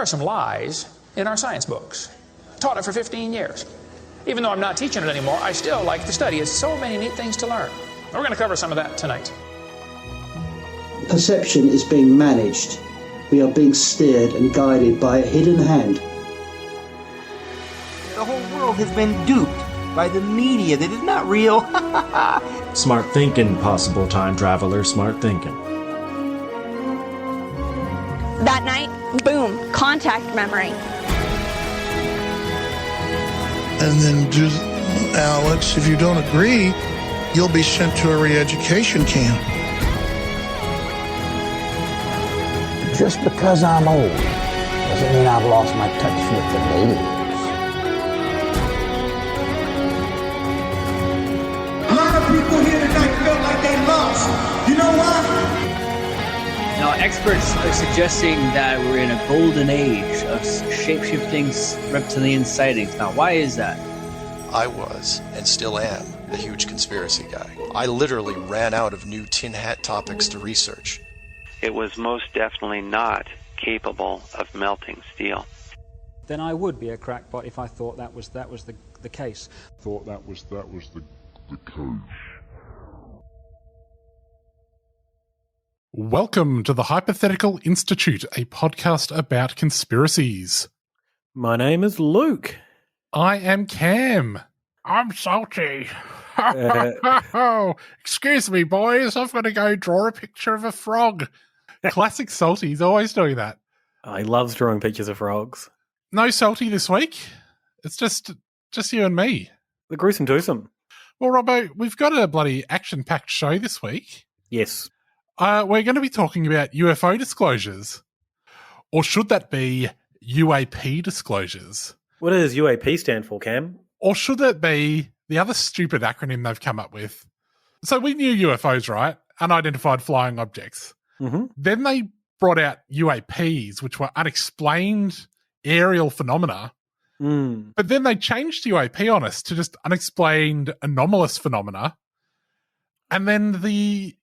are some lies in our science books. Taught it for 15 years. Even though I'm not teaching it anymore, I still like to study. It's so many neat things to learn. We're going to cover some of that tonight. Perception is being managed. We are being steered and guided by a hidden hand. The whole world has been duped by the media that is not real. Smart thinking, possible time traveler, smart thinking. That night, boom, contact memory. And then, Alex, if you don't agree, you'll be sent to a re-education camp. Just because I'm old doesn't mean I've lost my touch with the ladies. A lot of people here tonight felt like they lost. You know why? Now, experts are suggesting that we're in a golden age of shape-shifting reptilian sightings. Now, why is that? I was, and still am, a huge conspiracy guy. I literally ran out of new tin hat topics to research. It was most definitely not capable of melting steel. Then I would be a crackpot if I thought that was the case. Thought that was the case. Welcome to the Hypothetical Institute, a podcast about conspiracies. My name is Luke. I am Cam. I'm salty. Excuse me, boys. I've got to go draw a picture of a frog. Classic Salty. He's always doing that. He loves drawing pictures of frogs. No Salty this week. It's just you and me. The gruesome twosome. Well, Robbo, we've got a bloody action-packed show this week. Yes. We're going to be talking about UFO disclosures. Or should that be UAP disclosures? What does UAP stand for, Cam? Or should it be the other stupid acronym they've come up with? So we knew UFOs, right? Unidentified flying objects. Mm-hmm. Then they brought out UAPs, which were unexplained aerial phenomena. Mm. But then they changed UAP on us to just unexplained anomalous phenomena. And then the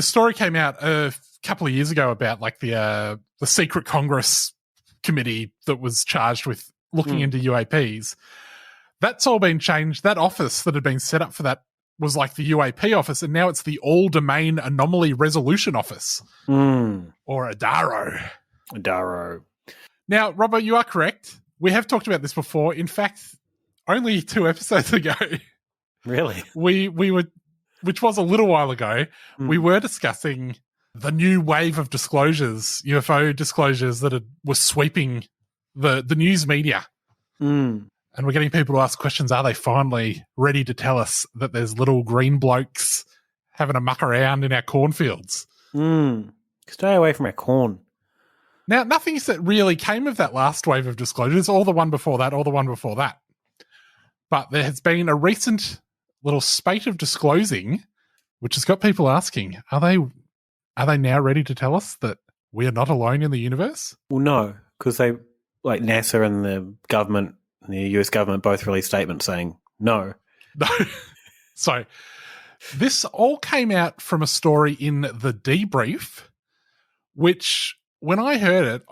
story came out a couple of years ago about like the secret Congress committee that was charged with looking into UAPs. That's all been changed. That office that had been set up for that was like the UAP office, and now it's the All-Domain Anomaly Resolution Office. Or ADARO. ADARO. Now, Robbo, you are correct. We have talked about this before. In fact, only 2 episodes ago. Really? We were, which was a little while ago, we were discussing the new wave of disclosures, UFO disclosures that were sweeping the news media. And we're getting people to ask questions, are they finally ready to tell us that there's little green blokes having a muck around in our cornfields? Stay away from our corn. Now, nothing really came of that last wave of disclosures, or the one before that, or the one before that. But there has been a recent little spate of disclosing, which has got people asking, are they now ready to tell us that we are not alone in the universe? Well, no, because like NASA and the government, the US government both released statements saying no. No. So this all came out from a story in The Debrief, which when I heard it,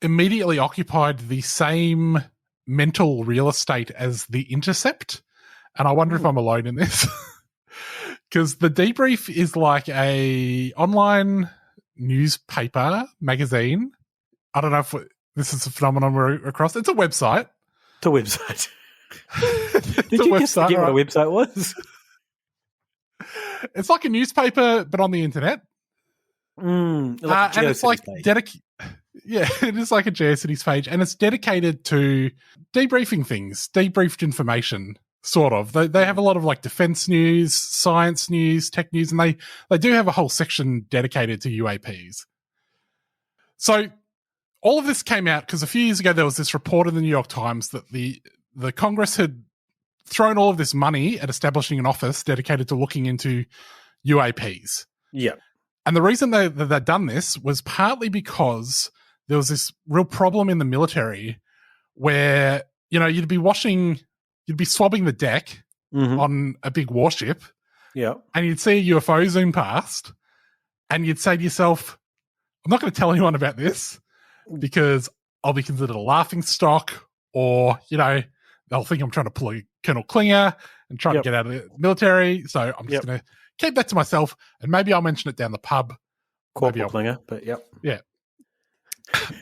immediately occupied the same mental real estate as The Intercept. And I wonder if I'm alone in this. Because The Debrief is like a online newspaper, magazine. I don't know if this is a phenomenon we're across. It's a website. It's a website. Did you just forget what a website was? It's like a newspaper, but on the internet. Like and it's like it is like a GeoCities page, and it's dedicated to debriefing things, debriefed information, sort of. They have a lot of like defense news, science news, tech news, and they do have a whole section dedicated to UAPs. So all of this came out because a few years ago there was this report in the New York Times that the Congress had thrown all of this money at establishing an office dedicated to looking into UAPs. Yeah. And the reason they'd done this was partly because there was this real problem in the military where, you'd be swabbing the deck on a big warship. Yeah. And you'd see a UFO zoom past and you'd say to yourself, I'm not going to tell anyone about this because I'll be considered a laughing stock, or, they'll think I'm trying to pull a Colonel Klinger and trying to get out of the military. So I'm just going to keep that to myself, and maybe I'll mention it down the pub. Corporal Klinger, but Yeah.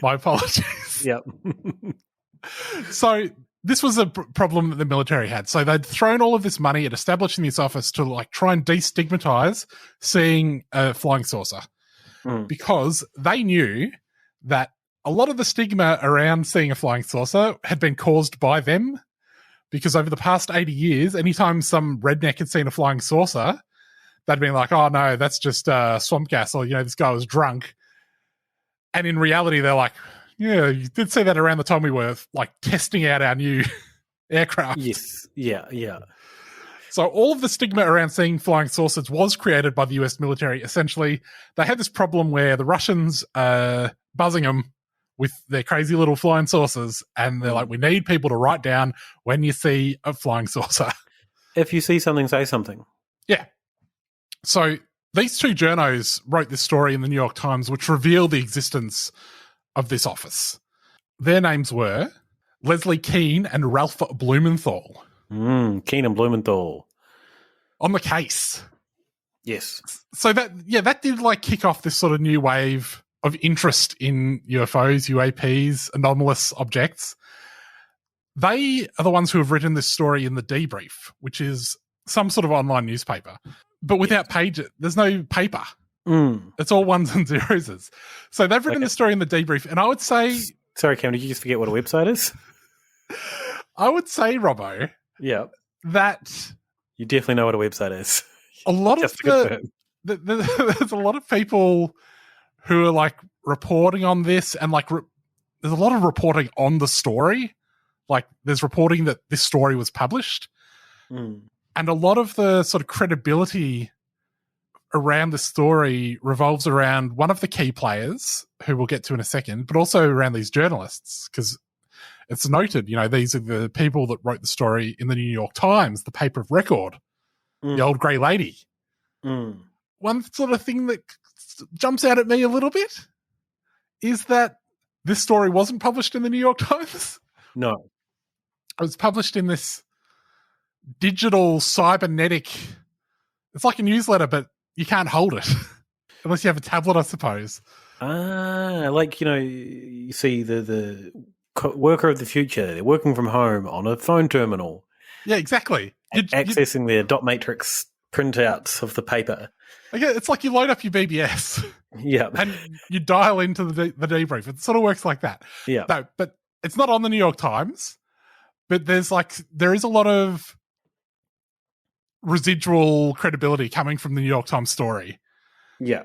My apologies. Yep. So this was a problem that the military had. So they'd thrown all of this money at establishing this office to try and destigmatize seeing a flying saucer, because they knew that a lot of the stigma around seeing a flying saucer had been caused by them, because over the past 80 years, anytime some redneck had seen a flying saucer, they'd been like, oh no, that's just swamp gas, or, this guy was drunk. And in reality, they're like, yeah, you did say that around the time we were testing out our new aircraft. Yes. Yeah. So all of the stigma around seeing flying saucers was created by the US military. Essentially, they had this problem where the Russians are buzzing them with their crazy little flying saucers, and they're like, we need people to write down when you see a flying saucer. If you see something, say something. Yeah. So these two journos wrote this story in the New York Times, which revealed the existence of this office. Their names were Leslie Keene and Ralph Blumenthal. Keene and Blumenthal. On the case. Yes. So that did kick off this sort of new wave of interest in UFOs, UAPs, anomalous objects. They are the ones who have written this story in The Debrief, which is some sort of online newspaper. But without pages, there's no paper. It's all ones and zeros. So they've written the story in The Debrief, and I would say... Sorry, Cam, did you just forget what a website is? I would say, Robbo, that... You definitely know what a website is. A lot of there's a lot of people who are reporting on this, and there's a lot of reporting on the story. There's reporting that this story was published. And a lot of the sort of credibility around the story revolves around one of the key players, who we'll get to in a second, but also around these journalists, because it's noted, these are the people that wrote the story in the New York Times, the paper of record, the old grey lady. One sort of thing that jumps out at me a little bit is that this story wasn't published in the New York Times. No. It was published in this digital cybernetic, it's like a newsletter, but you can't hold it unless you have a tablet, I suppose. You see the worker of the future, they're working from home on a phone terminal. Yeah, exactly. Accessing their dot matrix printouts of the paper. Okay, it's like you load up your BBS. Yeah. And you dial into the debrief. It sort of works like that. Yeah. No, but it's not on the New York Times, but there is a lot of residual credibility coming from the New York Times story. Yeah.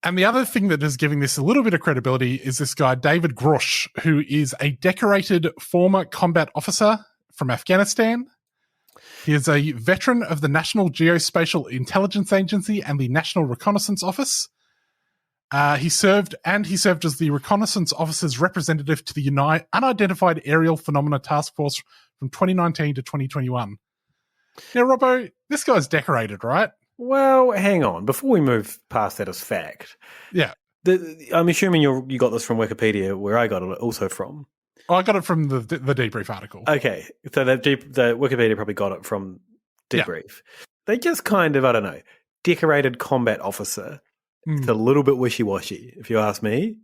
And the other thing that is giving this a little bit of credibility is this guy, David Grush, who is a decorated former combat officer from Afghanistan. He is a veteran of the National Geospatial Intelligence Agency and the National Reconnaissance Office. He served as the Reconnaissance Officer's representative to the Unidentified Aerial Phenomena Task Force from 2019 to 2021. Now, Robbo, this guy's decorated, right? Well, hang on. Before we move past that as fact, yeah, I'm assuming you got this from Wikipedia, where I got it also from. Oh, I got it from the debrief article. Okay, so the Wikipedia probably got it from debrief. Yeah. They just kind of, I don't know, decorated combat officer. It's a little bit wishy-washy, if you ask me.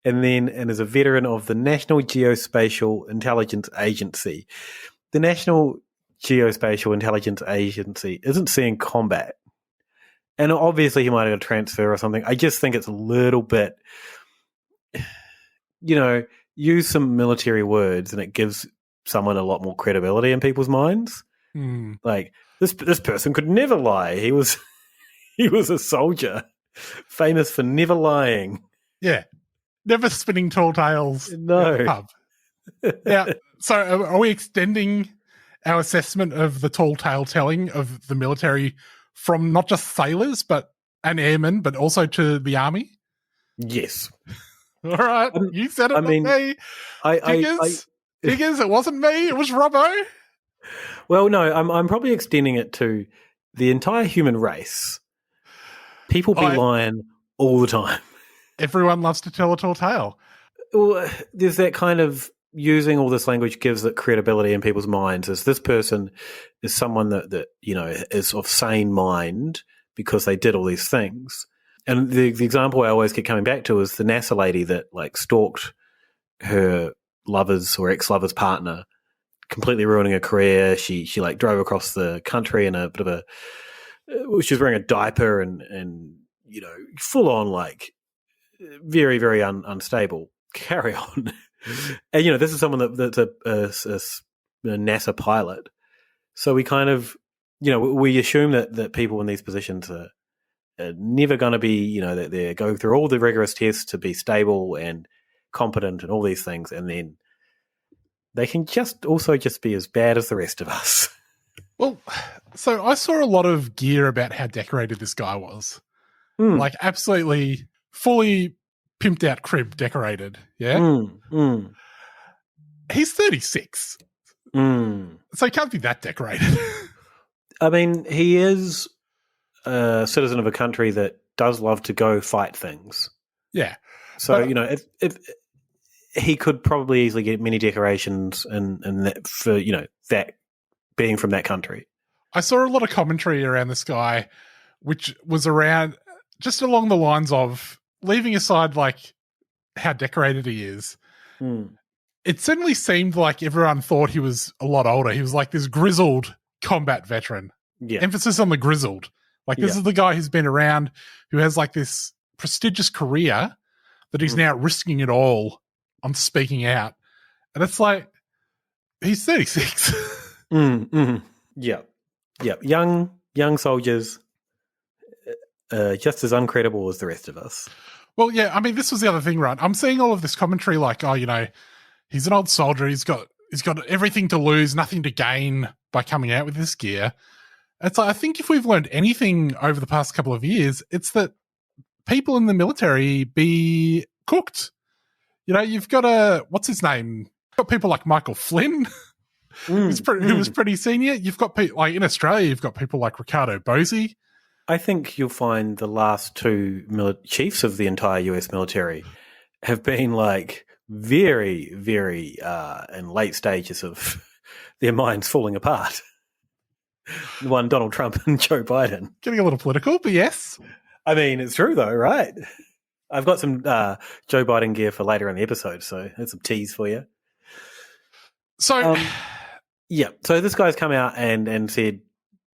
And as a veteran of the National Geospatial Intelligence Agency. The National Geospatial Intelligence Agency isn't seeing combat. And obviously he might have a transfer or something. I just think it's a little bit, use some military words and it gives someone a lot more credibility in people's minds. Like, this person could never lie. He was a soldier, famous for never lying. Yeah. Never spinning tall tales. No. At the pub. Now, so are we extending our assessment of the tall tale telling of the military from not just sailors and airmen, but also to the army? Yes. All right. You said it, not me. Figures, it wasn't me. It was Robbo. Well, no, I'm probably extending it to the entire human race. People be lying all the time. Everyone loves to tell a tall tale. well, there's that kind of using all this language gives it credibility in people's minds as this person is someone that is of sane mind because they did all these things. And the example I always keep coming back to is the NASA lady that like stalked her lover's or ex-lover's partner, completely ruining her career. She like drove across the country in a bit of a she was wearing a diaper and full on like very, very unstable. Carry on. And, this is someone that's a NASA pilot. So we kind of, we assume that people in these positions are never going to be, that they're going through all the rigorous tests to be stable and competent and all these things. And then they can just be as bad as the rest of us. Well, so I saw a lot of gear about how decorated this guy was. Like absolutely fully pimped out crib decorated. Yeah. He's 36. So he can't be that decorated. I mean, he is a citizen of a country that does love to go fight things. Yeah. So, if he could probably easily get many decorations and that for, that being from that country. I saw a lot of commentary around this guy, which was around just along the lines of leaving aside like how decorated he is. It certainly seemed like everyone thought he was a lot older. He was like this grizzled combat veteran. Yeah. Emphasis on the grizzled. Like this is the guy who's been around, who has like this prestigious career that he's now risking it all on speaking out. And it's like, he's 36. Yeah. Young soldiers, just as uncredible as the rest of us. Well, yeah, I mean, this was the other thing, right? I'm seeing all of this commentary like, he's an old soldier. He's got everything to lose, nothing to gain by coming out with this gear. It's like, I think if we've learned anything over the past couple of years, it's that people in the military be cooked. You've got what's his name? You've got people like Michael Flynn, who was pretty senior. You've got people like in Australia, you've got people like Ricardo Bosi. I think you'll find the last two chiefs of the entire US military have been like very, very in late stages of their minds falling apart. One, Donald Trump and Joe Biden. Getting a little political, but yes. I mean, it's true though, right? I've got some Joe Biden gear for later in the episode, so there's some tease for you. So, so this guy's come out and said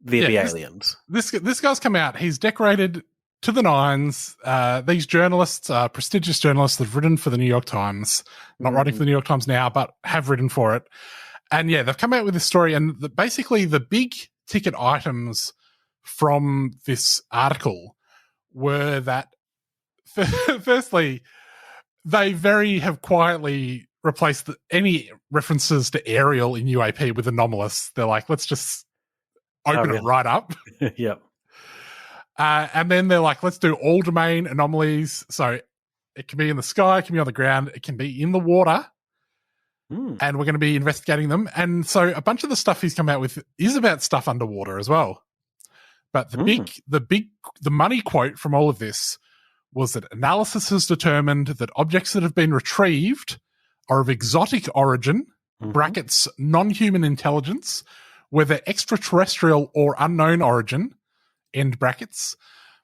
there be aliens. This guy's come out. He's decorated to the nines. These journalists, prestigious journalists that have written for the New York Times, not writing for the New York Times now, but have written for it. And yeah, they've come out with this story. And basically the big ticket items from this article were that, firstly, they have quietly replaced any references to aerial in UAP with anomalous. They're like, let's just open it right up. Yep. And then they're like, let's do all domain anomalies. So it can be in the sky, it can be on the ground, it can be in the water. And we're going to be investigating them. And so a bunch of the stuff he's come out with is about stuff underwater as well. But the money quote from all of this was that analysis has determined that objects that have been retrieved are of exotic origin, brackets, non-human intelligence, whether extraterrestrial or unknown origin, end brackets,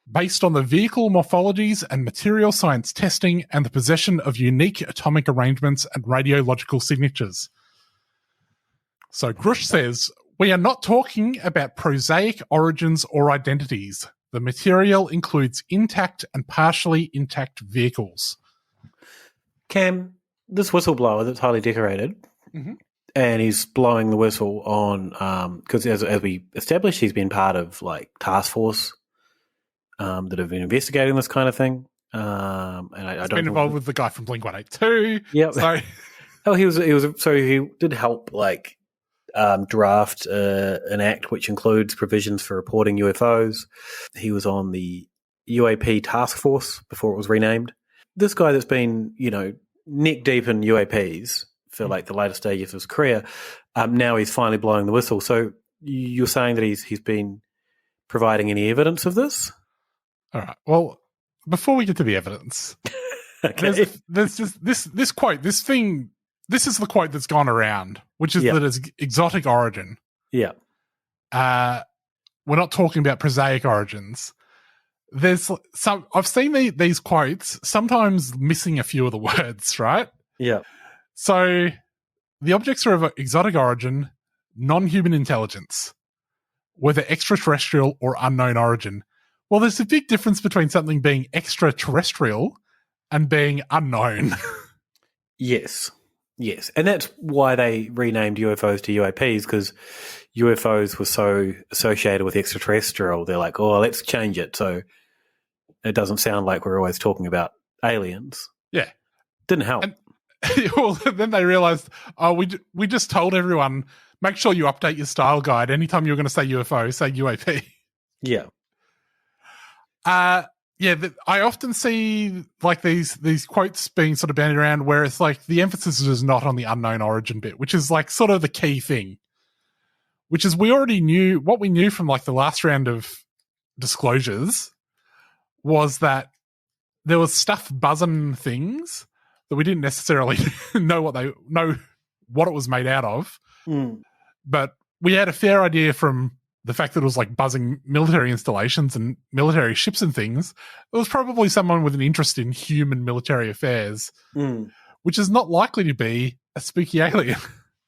based on the vehicle morphologies and material science testing and the possession of unique atomic arrangements and radiological signatures. So Grush says, we are not talking about prosaic origins or identities. The material includes intact and partially intact vehicles. Cam, this whistleblower that's highly decorated, and he's blowing the whistle on, because as we established, he's been part of like task force that have been investigating this kind of thing. And I don't been involved with the guy from Blink-182. Yep. So he did help like draft an act which includes provisions for reporting UFOs. He was on the UAP task force before it was renamed. This guy that's been, neck deep in UAPs for like the later stages of his career, now he's finally blowing the whistle. So you're saying that he's been providing any evidence of this? All right. Well, before we get to the evidence, Okay. There's just this quote, this is the quote that's gone around, which is that it's exotic origin. Yeah. We're not talking about prosaic origins. There's I've seen these quotes, sometimes missing a few of the words, right? Yeah. So the objects are of exotic origin, non-human intelligence, whether extraterrestrial or unknown origin. Well, there's a big difference between something being extraterrestrial and being unknown. Yes. Yes. And that's why they renamed UFOs to UAPs, because UFOs were so associated with extraterrestrial. They're like, oh, let's change it so it doesn't sound like we're always talking about aliens. Yeah. Didn't help. Well, then they realized, we just told everyone, make sure you update your style guide. Anytime you're going to say UFO, say UAP. Yeah. I often see like these quotes being sort of bandied around where it's like the emphasis is not on the unknown origin bit, which is like sort of the key thing, which is we already knew what we knew from like the last round of disclosures was that there was stuff buzzing things that we didn't necessarily know what it was made out of. But we had a fair idea from the fact that it was like buzzing military installations and military ships and things. It was probably someone with an interest in human military affairs, which is not likely to be a spooky alien.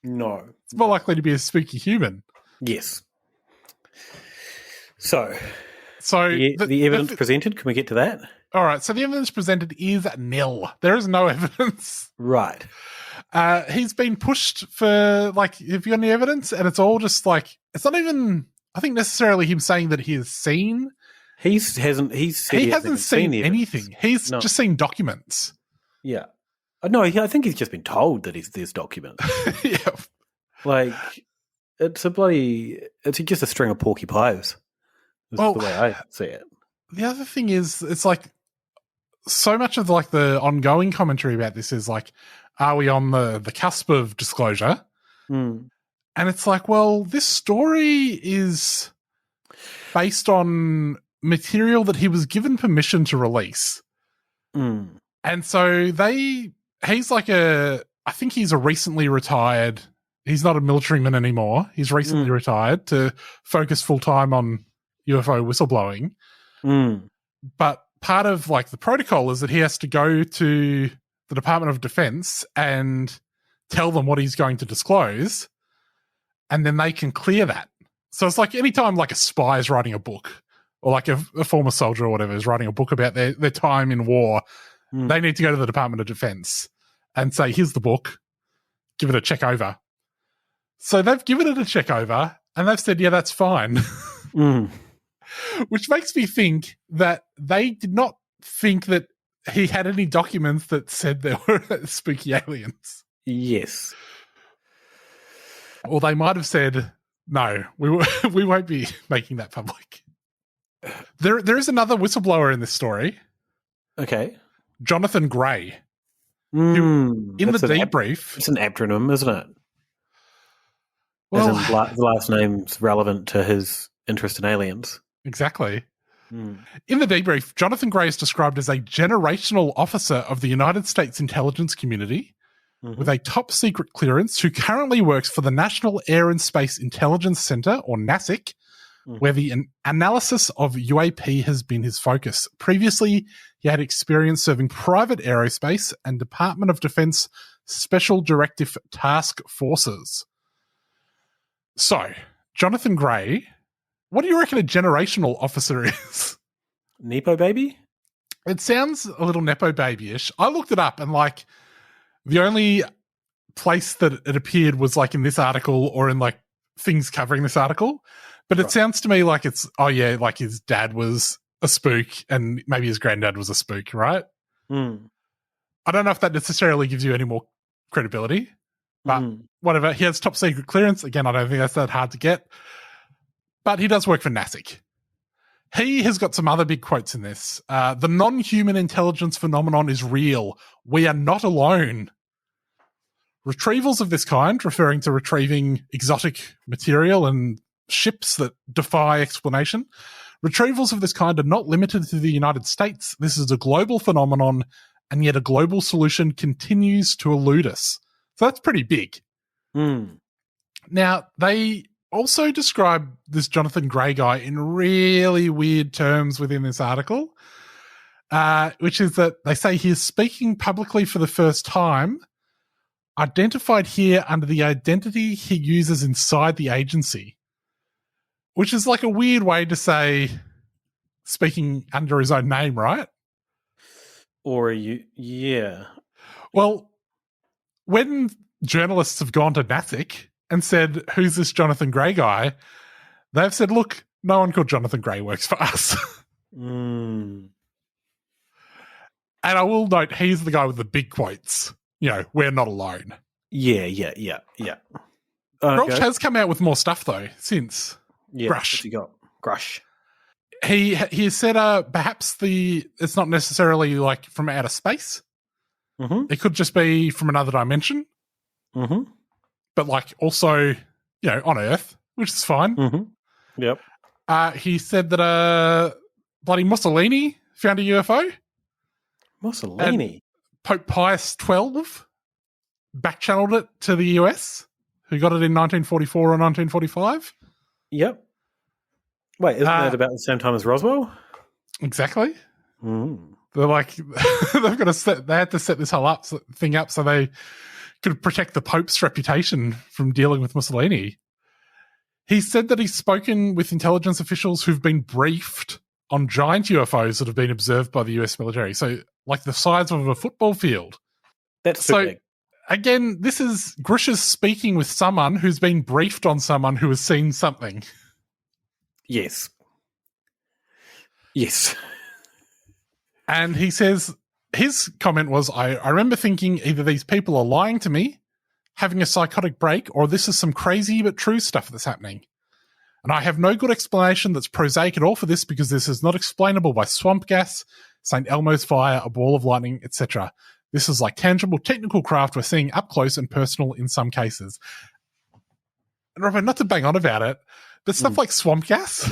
No. It's more likely to be a spooky human. Yes. So the evidence presented, can we get to that? All right. So the evidence presented is nil. There is no evidence. Right. He's been pushed for like, have you got any evidence? And it's all just like, it's not even, I think necessarily him saying that he has seen. He hasn't seen anything. He's just seen documents. Yeah. No, I think he's just been told that there's documents. Yeah. Like, it's just a string of porcupines. That's the way I see it. The other thing is, it's like, so much of like the ongoing commentary about this is like, are we on the cusp of disclosure? And it's like, well, this story is based on material that he was given permission to release. And so he's like I think he's a recently retired, he's not a militaryman anymore. He's recently retired to focus full time on UFO whistleblowing. But part of like the protocol is that he has to go to the Department of Defense and tell them what he's going to disclose, and then they can clear that. So it's like anytime like a spy is writing a book, or like a former soldier or whatever is writing a book about their time in war, they need to go to the Department of Defense and say, here's the book, give it a check over. So they've given it a check over, and they've said, yeah, that's fine. Which makes me think that they did not think that he had any documents that said there were spooky aliens. Yes. Or they might have said, no, we won't be making that public. There is another whistleblower in this story. Okay. Jonathan Gray. In the debrief. It's an acronym, isn't it? Well, as in the last name's relevant to his interest in aliens. Exactly. In the debrief, Jonathan Gray is described as a generational officer of the United States intelligence community with a top secret clearance who currently works for the National Air and Space Intelligence Center, or NASIC, where the analysis of UAP has been his focus. Previously, he had experience serving private aerospace and Department of Defense Special Directive Task Forces. So, Jonathan Gray, what do you reckon a generational officer is? Nepo baby? It sounds a little Nepo baby-ish. I looked it up and like the only place that it appeared was like in this article or in like things covering this article. But it sounds to me like it's, like his dad was a spook and maybe his granddad was a spook, right? I don't know if that necessarily gives you any more credibility, but whatever. He has top secret clearance. Again, I don't think that's that hard to get. But he does work for NASIC. He has got some other big quotes in this. The non-human intelligence phenomenon is real. We are not alone. Retrievals of this kind, referring to retrieving exotic material and ships that defy explanation, retrievals of this kind are not limited to the United States. This is a global phenomenon and yet a global solution continues to elude us. So that's pretty big. Now, they also describe this Jonathan Gray guy in really weird terms within this article, which is that they say he is speaking publicly for the first time, identified here under the identity he uses inside the agency, which is like a weird way to say speaking under his own name, right? Or yeah. Well, when journalists have gone to NASIC and said, who's this Jonathan Gray guy? They've said, look, no one called Jonathan Gray works for us. And I will note, he's the guy with the big quotes. You know, we're not alone. Yeah. Grush has come out with more stuff, though, since. Yeah, Grush. What's he got? Grush. He has said perhaps it's not necessarily like from outer space. It could just be from another dimension. But like also, you know, on Earth, which is fine. Yep. He said that bloody Mussolini found a UFO. Mussolini? And Pope Pius XII back-channeled it to the US, who got it in 1944 or 1945. Yep. Wait, isn't that about the same time as Roswell? Exactly. They're like, they had to set this whole thing up so they could protect the Pope's reputation from dealing with Mussolini. He said that he's spoken with intelligence officials who've been briefed on giant UFOs that have been observed by the US military. So, like the size of a football field. That's so big. Again, this is Grush's speaking with someone who's been briefed on someone who has seen something. Yes. And he says, his comment was, I remember thinking either these people are lying to me, having a psychotic break, or this is some crazy but true stuff that's happening. And I have no good explanation that's prosaic at all for this because this is not explainable by swamp gas, St. Elmo's fire, a ball of lightning, etc. This is like tangible technical craft we're seeing up close and personal in some cases. And Robert, not to bang on about it, but stuff like swamp gas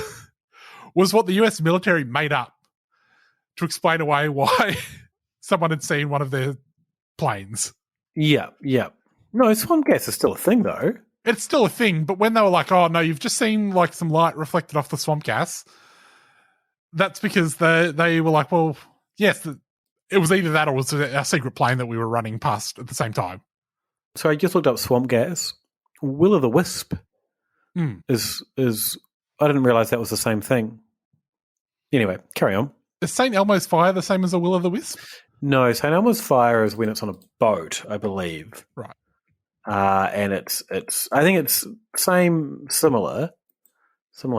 was what the US military made up to explain away why someone had seen one of their planes. Yeah. No, swamp gas is still a thing, though. It's still a thing, but when they were like, oh, no, you've just seen like some light reflected off the swamp gas, that's because they were like, well, yes, it was either that or it was our secret plane that we were running past at the same time. So I just looked up swamp gas. Will-o'-the-wisp is I didn't realise that was the same thing. Anyway, carry on. Is St. Elmo's fire the same as a will-o'-the-wisp? No, St. Elmo's fire is when it's on a boat, I believe. Right. And it's I think it's similar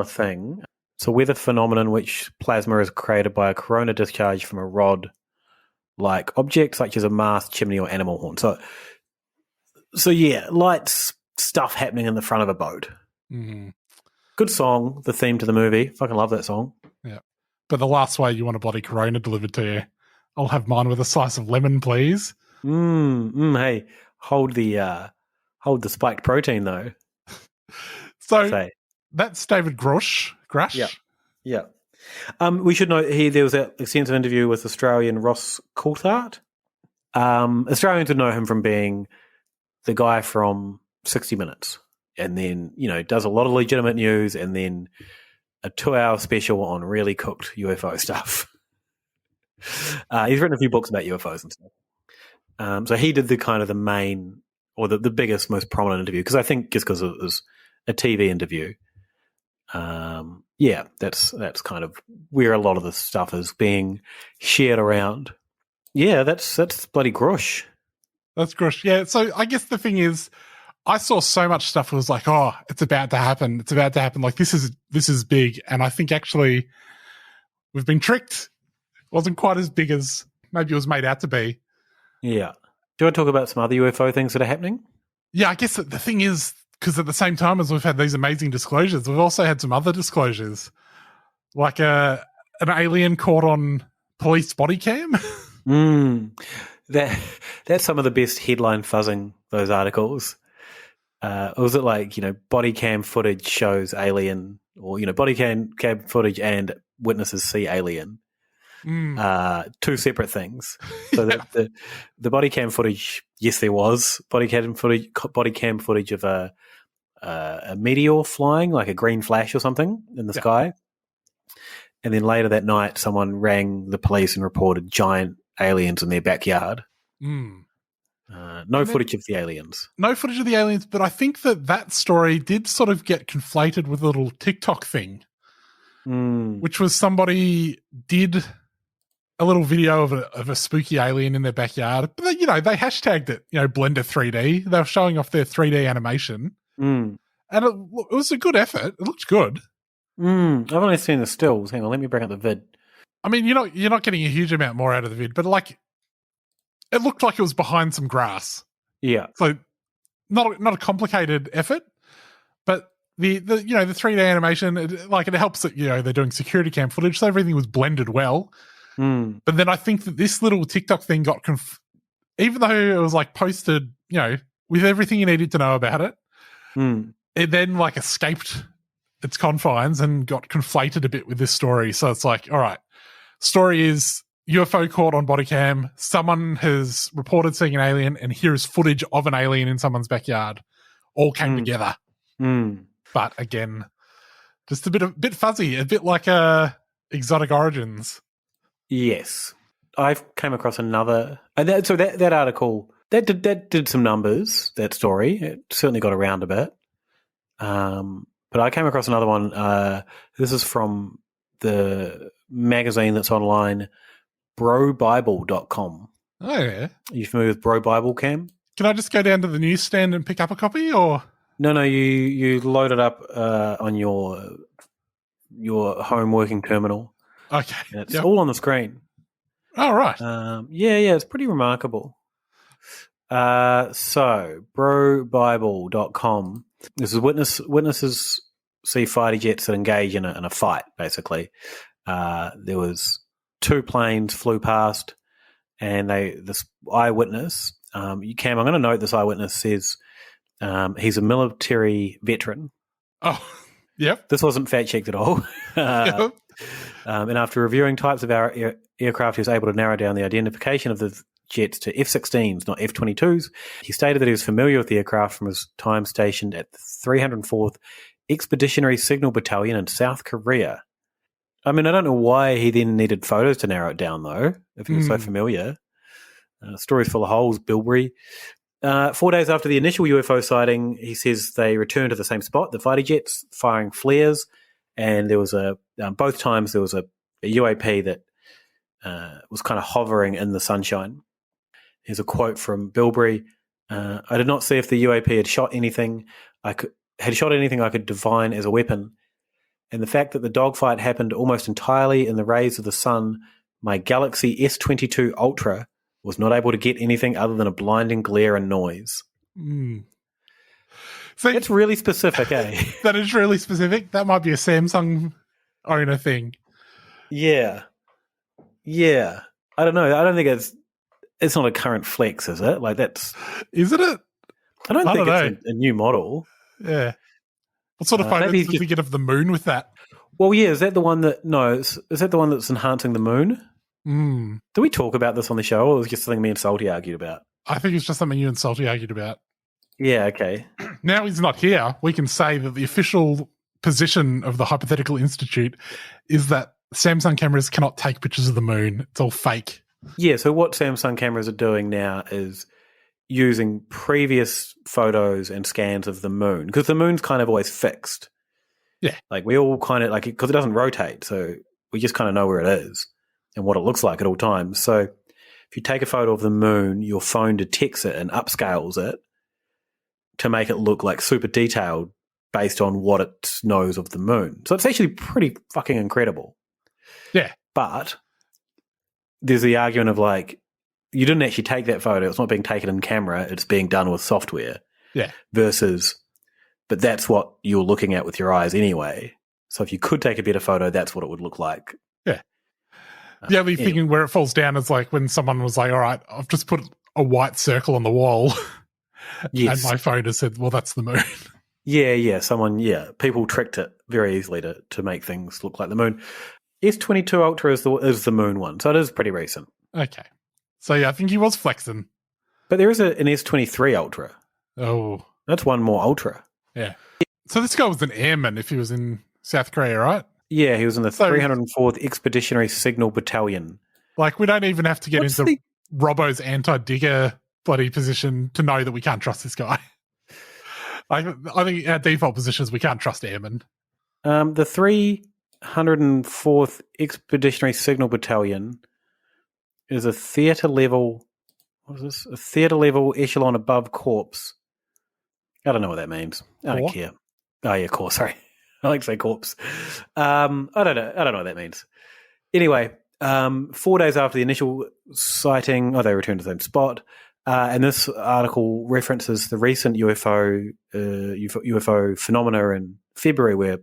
thing. It's a weather phenomenon which plasma is created by a corona discharge from a rod-like object, such as a mast, chimney, or animal horn. So yeah, lights, stuff happening in the front of a boat. Good song, the theme to the movie. Fucking love that song. Yeah. But the last way you want a bloody corona delivered to you, I'll have mine with a slice of lemon, please. Hey, hold the spiked protein though. So that's David Grush. Yeah. We should note here there was that extensive interview with Australian Ross Coulthard. Australians would know him from being the guy from 60 Minutes, and then does a lot of legitimate news, and then a 2-hour special on really cooked UFO stuff. He's written a few books about UFOs and stuff. So he did the kind of the main or the biggest, most prominent interview, because I think just because it was a TV interview. That's kind of where a lot of the stuff is being shared around. Yeah, that's bloody Grush. That's Grush. Yeah. So I guess the thing is, I saw so much stuff that was like, oh, it's about to happen. It's about to happen. Like this is big. And I think actually we've been tricked. It wasn't quite as big as maybe it was made out to be. Yeah. Do you want to talk about some other UFO things that are happening? Yeah, I guess that the thing is, because at the same time as we've had these amazing disclosures, we've also had some other disclosures, like an alien caught on police body cam. That's some of the best headline fuzzing, those articles. Was it like, body cam footage shows alien, or, body cam footage and witnesses see alien? Two separate things. So the body cam footage, yes, there was body cam footage of a meteor flying, like a green flash or something in the sky. And then later that night, someone rang the police and reported giant aliens in their backyard. No footage of the aliens. No footage of the aliens, but I think that story did sort of get conflated with a little TikTok thing, which was somebody did a little video of a spooky alien in their backyard. But they hashtagged it, Blender 3D. They were showing off their 3D animation. And it was a good effort. It looked good. I've only seen the stills. Hang on, let me bring up the vid. I mean, you're not getting a huge amount more out of the vid, but it looked like it was behind some grass. Yeah. So not a complicated effort, but the 3D animation, it helps that, they're doing security cam footage, so everything was blended well. But then I think that this little TikTok thing got even though it was posted, with everything you needed to know about it, it then escaped its confines and got conflated a bit with this story. So it's all right, story is UFO caught on body cam. Someone has reported seeing an alien, and here is footage of an alien in someone's backyard. All came together. But again, just a bit fuzzy, a bit like Exotic Origins. Yes, I've came across another. That article that did some numbers. That story, it certainly got around a bit. But I came across another one. This is from the magazine that's online, brobible.com. Oh, yeah. Are you familiar with Bro Bible, Cam? Can I just go down to the newsstand and pick up a copy, or? No, you load it up on your home working terminal. Okay. And it's all on the screen. Oh, right. Yeah, it's pretty remarkable. So, brobible.com. This is witnesses see fighter jets that engage in a fight, basically. There was 2 planes flew past, and this eyewitness, I'm going to note this eyewitness says he's a military veteran. Oh, yep. This wasn't fact-checked at all. Yep. And after reviewing types of our aircraft, he was able to narrow down the identification of the jets to F-16s, not F-22s. He stated that he was familiar with the aircraft from his time stationed at the 304th Expeditionary Signal Battalion in South Korea. I mean, I don't know why he then needed photos to narrow it down, though, if he was so familiar. Stories full of holes, Bilberry. 4 days after the initial UFO sighting, he says they returned to the same spot, the fighter jets, firing flares, and there was both times there was a UAP that was kind of hovering in the sunshine. Here's a quote from Bilberry. I did not see if the UAP had shot anything I could define as a weapon. And the fact that the dogfight happened almost entirely in the rays of the sun, my Galaxy S22 Ultra was not able to get anything other than a blinding glare and noise. So it's really specific, eh? That is really specific. That might be a Samsung owner thing. Yeah. I don't know. I don't think it's not a current flex, is it? Isn't it? I don't think it's a new model. Yeah. What sort of photos did we get of the moon with that? Well, yeah, is that the one that is that the one that's enhancing the moon? Did we talk about this on the show, or was it just something me and Salty argued about? I think it's just something you and Salty argued about. Yeah, okay. Now he's not here, we can say that the official position of the Hypothetical Institute is that Samsung cameras cannot take pictures of the moon. It's all fake. Yeah, so what Samsung cameras are doing now is using previous photos and scans of the moon, because the moon's kind of always fixed. Yeah. We all kind of, because it doesn't rotate, so we just kind of know where it is and what it looks like at all times. So if you take a photo of the moon, your phone detects it and upscales it to make it look super detailed based on what it knows of the moon. So it's actually pretty fucking incredible. Yeah. But there's the argument of you didn't actually take that photo. It's not being taken in camera. It's being done with software. Yeah. Versus, but that's what you're looking at with your eyes anyway. So if you could take a better photo, that's what it would look like. Yeah. The only thing where it falls down is when someone was all right, I've just put a white circle on the wall. Yes. And my phone has said, well, that's the moon. Yeah. People tricked it very easily to make things look like the moon. S22 Ultra is the moon one, so it is pretty recent. Okay. So, yeah, I think he was flexing. But there is an S23 Ultra. Oh. That's one more Ultra. Yeah. So this guy was an airman if he was in South Korea, right? Yeah, he was in the 304th Expeditionary Signal Battalion. Like, we don't even have to get into Robbo's anti-digger bloody position to know that we can't trust this guy. I think our default position is we can't trust airmen. The 304th Expeditionary Signal Battalion is a theatre level. What is this? A theatre level echelon above corps. I don't know what that means. I don't care. Oh yeah, corps. Sorry, I like to say corpse. I don't know. I don't know what that means. Anyway, 4 days after the initial sighting, they returned to the same spot. And this article references the recent UFO phenomena in February, where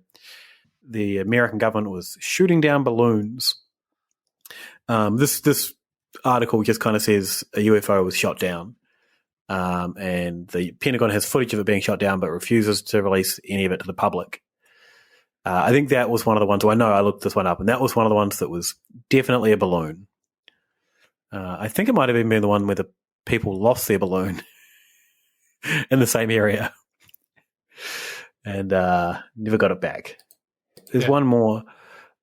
the American government was shooting down balloons. This article just kind of says a UFO was shot down, and the Pentagon has footage of it being shot down, but refuses to release any of it to the public. I think that was one of the ones. I know I looked this one up, and that was one of the ones that was definitely a balloon. I think it might have even been the one where the people lost their balloon in the same area and never got it back. There's one more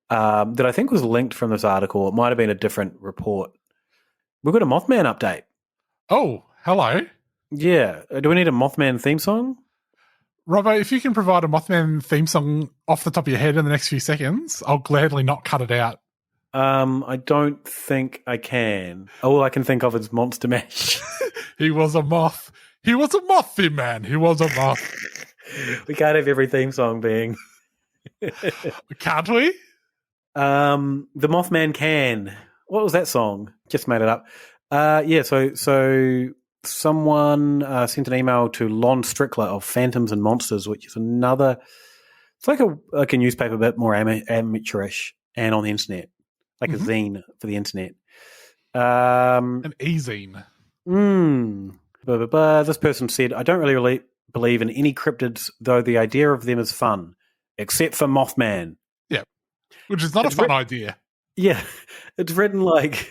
that I think was linked from this article. It might have been a different report. We've got a Mothman update. Oh, hello. Yeah. Do we need a Mothman theme song? Robbo, if you can provide a Mothman theme song off the top of your head in the next few seconds, I'll gladly not cut it out. I don't think I can. All I can think of is Monster Mash. He was a moth. He was a mothy man. He was a moth. We can't have every theme song being. Can't we? The Mothman can. What was that song? Just made it up. So someone sent an email to Lon Strickler of Phantoms and Monsters, which is another. It's like a newspaper, but more amateurish and on the internet. Like a zine for the internet. An e-zine. This person said, I don't really believe in any cryptids, though the idea of them is fun, except for Mothman. Yeah, which is not a fun idea. Yeah, it's written like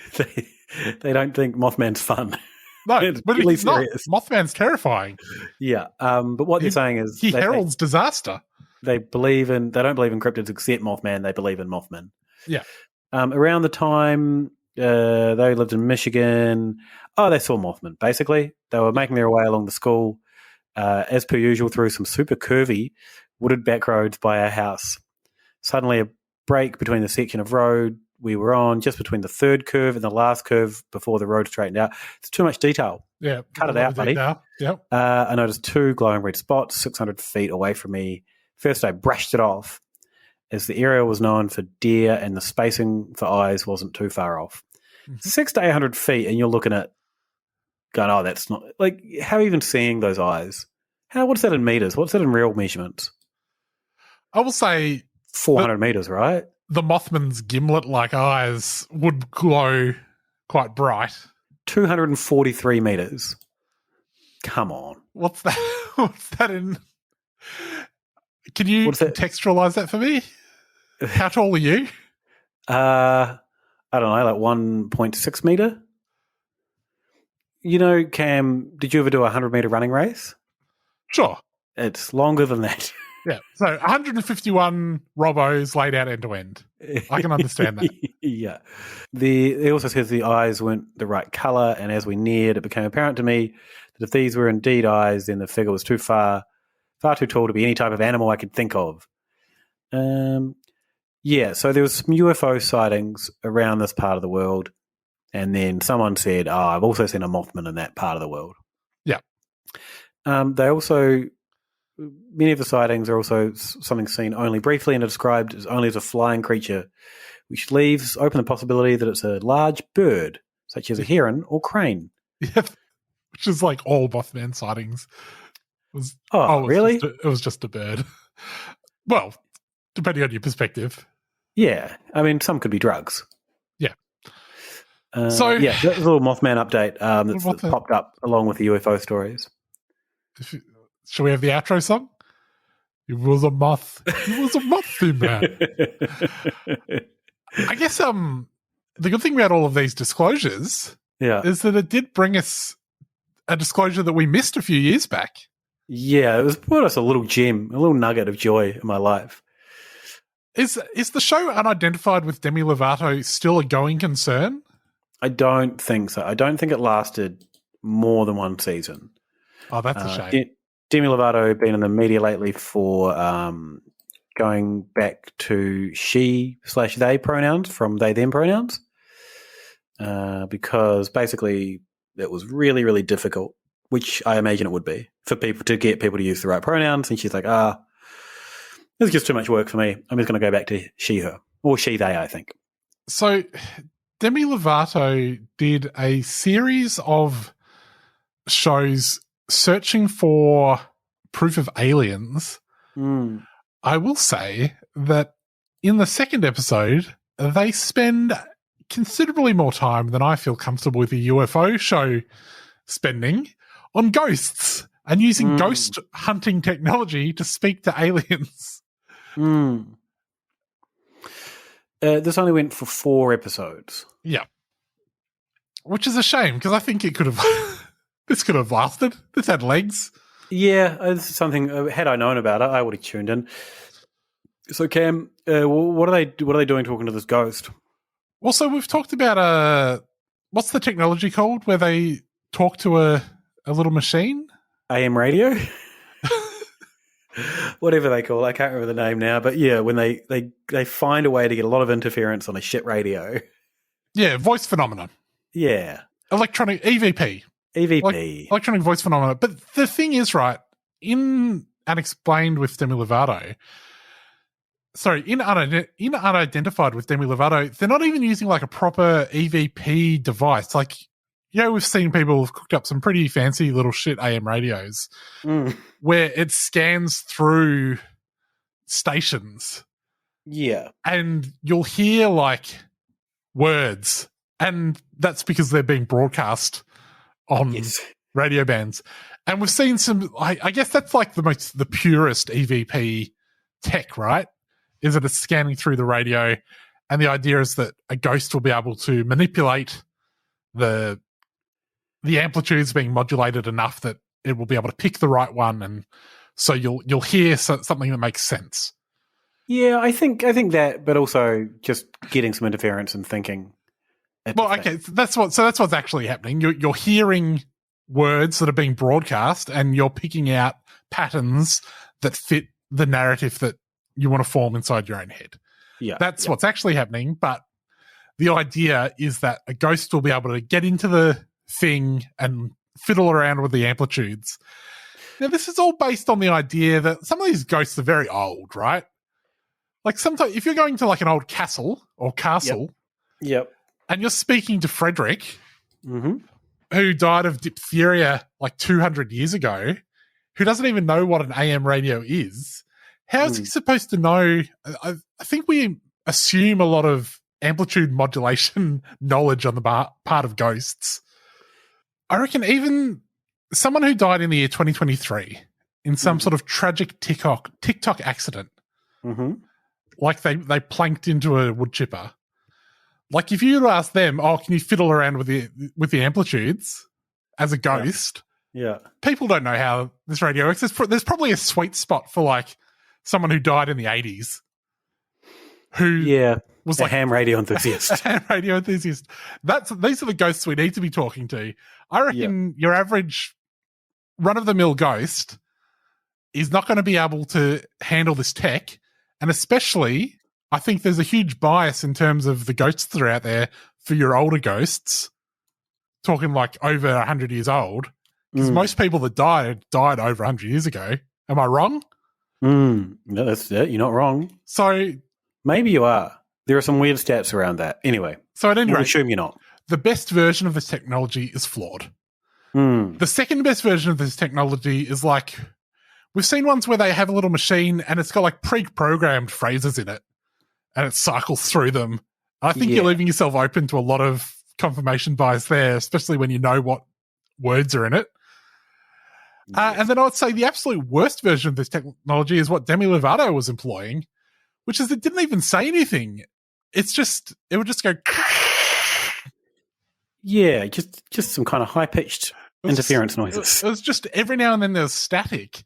they don't think Mothman's fun. No, it's but really it's not. serious. Mothman's terrifying. Yeah, but what they're saying is he heralds disaster. They don't believe in cryptids except Mothman. They believe in Mothman. Yeah. Around the time they lived in Michigan, they saw Mothman, basically. They were making their way along the school, as per usual, through some super curvy wooded back roads by our house. Suddenly a break between the section of road we were on, just between the third curve and the last curve before the road straightened out. It's too much detail. Yeah. Cut it out, buddy. Yep. I noticed 2 glowing red spots 600 feet away from me. First I brushed it off, as the area was known for deer and the spacing for eyes wasn't too far off. 600 to 800 feet, and you're looking at going, that's not... Like, how are you even seeing those eyes? What's that in meters? What's that in real measurements? I will say... 400 meters, right? The Mothman's gimlet-like eyes would glow quite bright. 243 meters. Come on. What's that? What's that in... Can you contextualize that for me? How tall are you? I don't know, like 1.6 meter. You know, Cam, did you ever do a 100-meter running race? Sure. It's longer than that. Yeah, so 151 Robbos laid out end to end. I can understand that. Yeah. It also says the eyes weren't the right colour, and as we neared, it became apparent to me that if these were indeed eyes, then the figure was far too tall to be any type of animal I could think of. So there was some UFO sightings around this part of the world, and then someone said, I've also seen a Mothman in that part of the world. Yeah. They also... Many of the sightings are also something seen only briefly and are described as only as a flying creature, which leaves open the possibility that it's a large bird, such as a heron or crane. Yeah, which is like all Mothman sightings. Really? It was just a bird. Well, depending on your perspective. Yeah, I mean, some could be drugs. Yeah. That was a little Mothman update that's popped up along with the UFO stories. Shall we have the outro song? He was a moth. He was a mothy man. I guess the good thing about all of these disclosures is that it did bring us a disclosure that we missed a few years back. Yeah, it was brought us a little gem, a little nugget of joy in my life. Is the show Unidentified with Demi Lovato still a going concern? I don't think so. I don't think it lasted more than one season. Oh, that's a shame. Demi Lovato had been in the media lately for going back to she/they pronouns from they/them pronouns because basically it was really, really difficult, which I imagine it would be, for people to get people to use the right pronouns. And she's like, it's just too much work for me. I'm just going to go back to she, her, or she, they, I think. So Demi Lovato did a series of shows searching for proof of aliens. I will say that in the second episode, they spend considerably more time than I feel comfortable with a UFO show spending on ghosts and using ghost hunting technology to speak to aliens. This only went for 4 episodes. Yeah. Which is a shame, because I think it could have this could have lasted. This had legs. Yeah, it's something. Had I known about it, I would have tuned in. So, Cam, what are they doing talking to this ghost? Well, so we've talked about what's the technology called where they talk to a little machine? AM radio. Whatever they call it, I can't remember the name now. But yeah, when they find a way to get a lot of interference on a shit radio. Yeah, voice phenomenon. Yeah, electronic EVP. Electronic voice phenomena. But the thing is, right, in Unexplained with Demi Lovato, in Unidentified with Demi Lovato, they're not even using like a proper EVP device. Like, we've seen people have cooked up some pretty fancy little shit AM radios where it scans through stations. Yeah. And you'll hear like words, and that's because they're being broadcast on radio bands. And we've seen some, I guess that's like the purest EVP tech, right? Is that it's scanning through the radio, and the idea is that a ghost will be able to manipulate the amplitudes being modulated enough that it will be able to pick the right one, and so you'll hear something that makes sense. Yeah, I think that, but also just getting some interference and thinking. Well, okay, that's what's actually happening. You're hearing words that are being broadcast, and you're picking out patterns that fit the narrative that you want to form inside your own head. Yeah, that's what's actually happening. But the idea is that a ghost will be able to get into the thing and fiddle around with the amplitudes. Now, this is all based on the idea that some of these ghosts are very old, right? Like sometimes if you're going to like an old castle or castle, yep. And you're speaking to Frederick, who died of diphtheria like 200 years ago, who doesn't even know what an AM radio is, how is he supposed to know? I think we assume a lot of amplitude modulation knowledge on the part of ghosts. I reckon even someone who died in the year 2023 in some sort of tragic TikTok accident, like they planked into a wood chipper. Like if you ask them, can you fiddle around with the amplitudes as a ghost? Yeah. People don't know how this radio works. There's probably a sweet spot for like someone who died in the 80s who was like ham radio enthusiast. A ham radio enthusiast. These are the ghosts we need to be talking to. I reckon your average run-of-the-mill ghost is not going to be able to handle this tech, and especially I think there's a huge bias in terms of the ghosts that are out there for your older ghosts, talking like over 100 years old, because most people that died over 100 years ago. Am I wrong? No, that's it. You're not wrong. So maybe you are. There are some weird stats around that. Anyway, so at any rate, assume you're not. The best version of this technology is flawed. The second best version of this technology is like, we've seen ones where they have a little machine and it's got like pre-programmed phrases in it, and it cycles through them. I think you're leaving yourself open to a lot of confirmation bias there, especially when you know what words are in it. And then I would say the absolute worst version of this technology is what Demi Lovato was employing, which is it didn't even say anything it would just go. Yeah, just some kind of high-pitched interference noises. It was just every now and then there was static.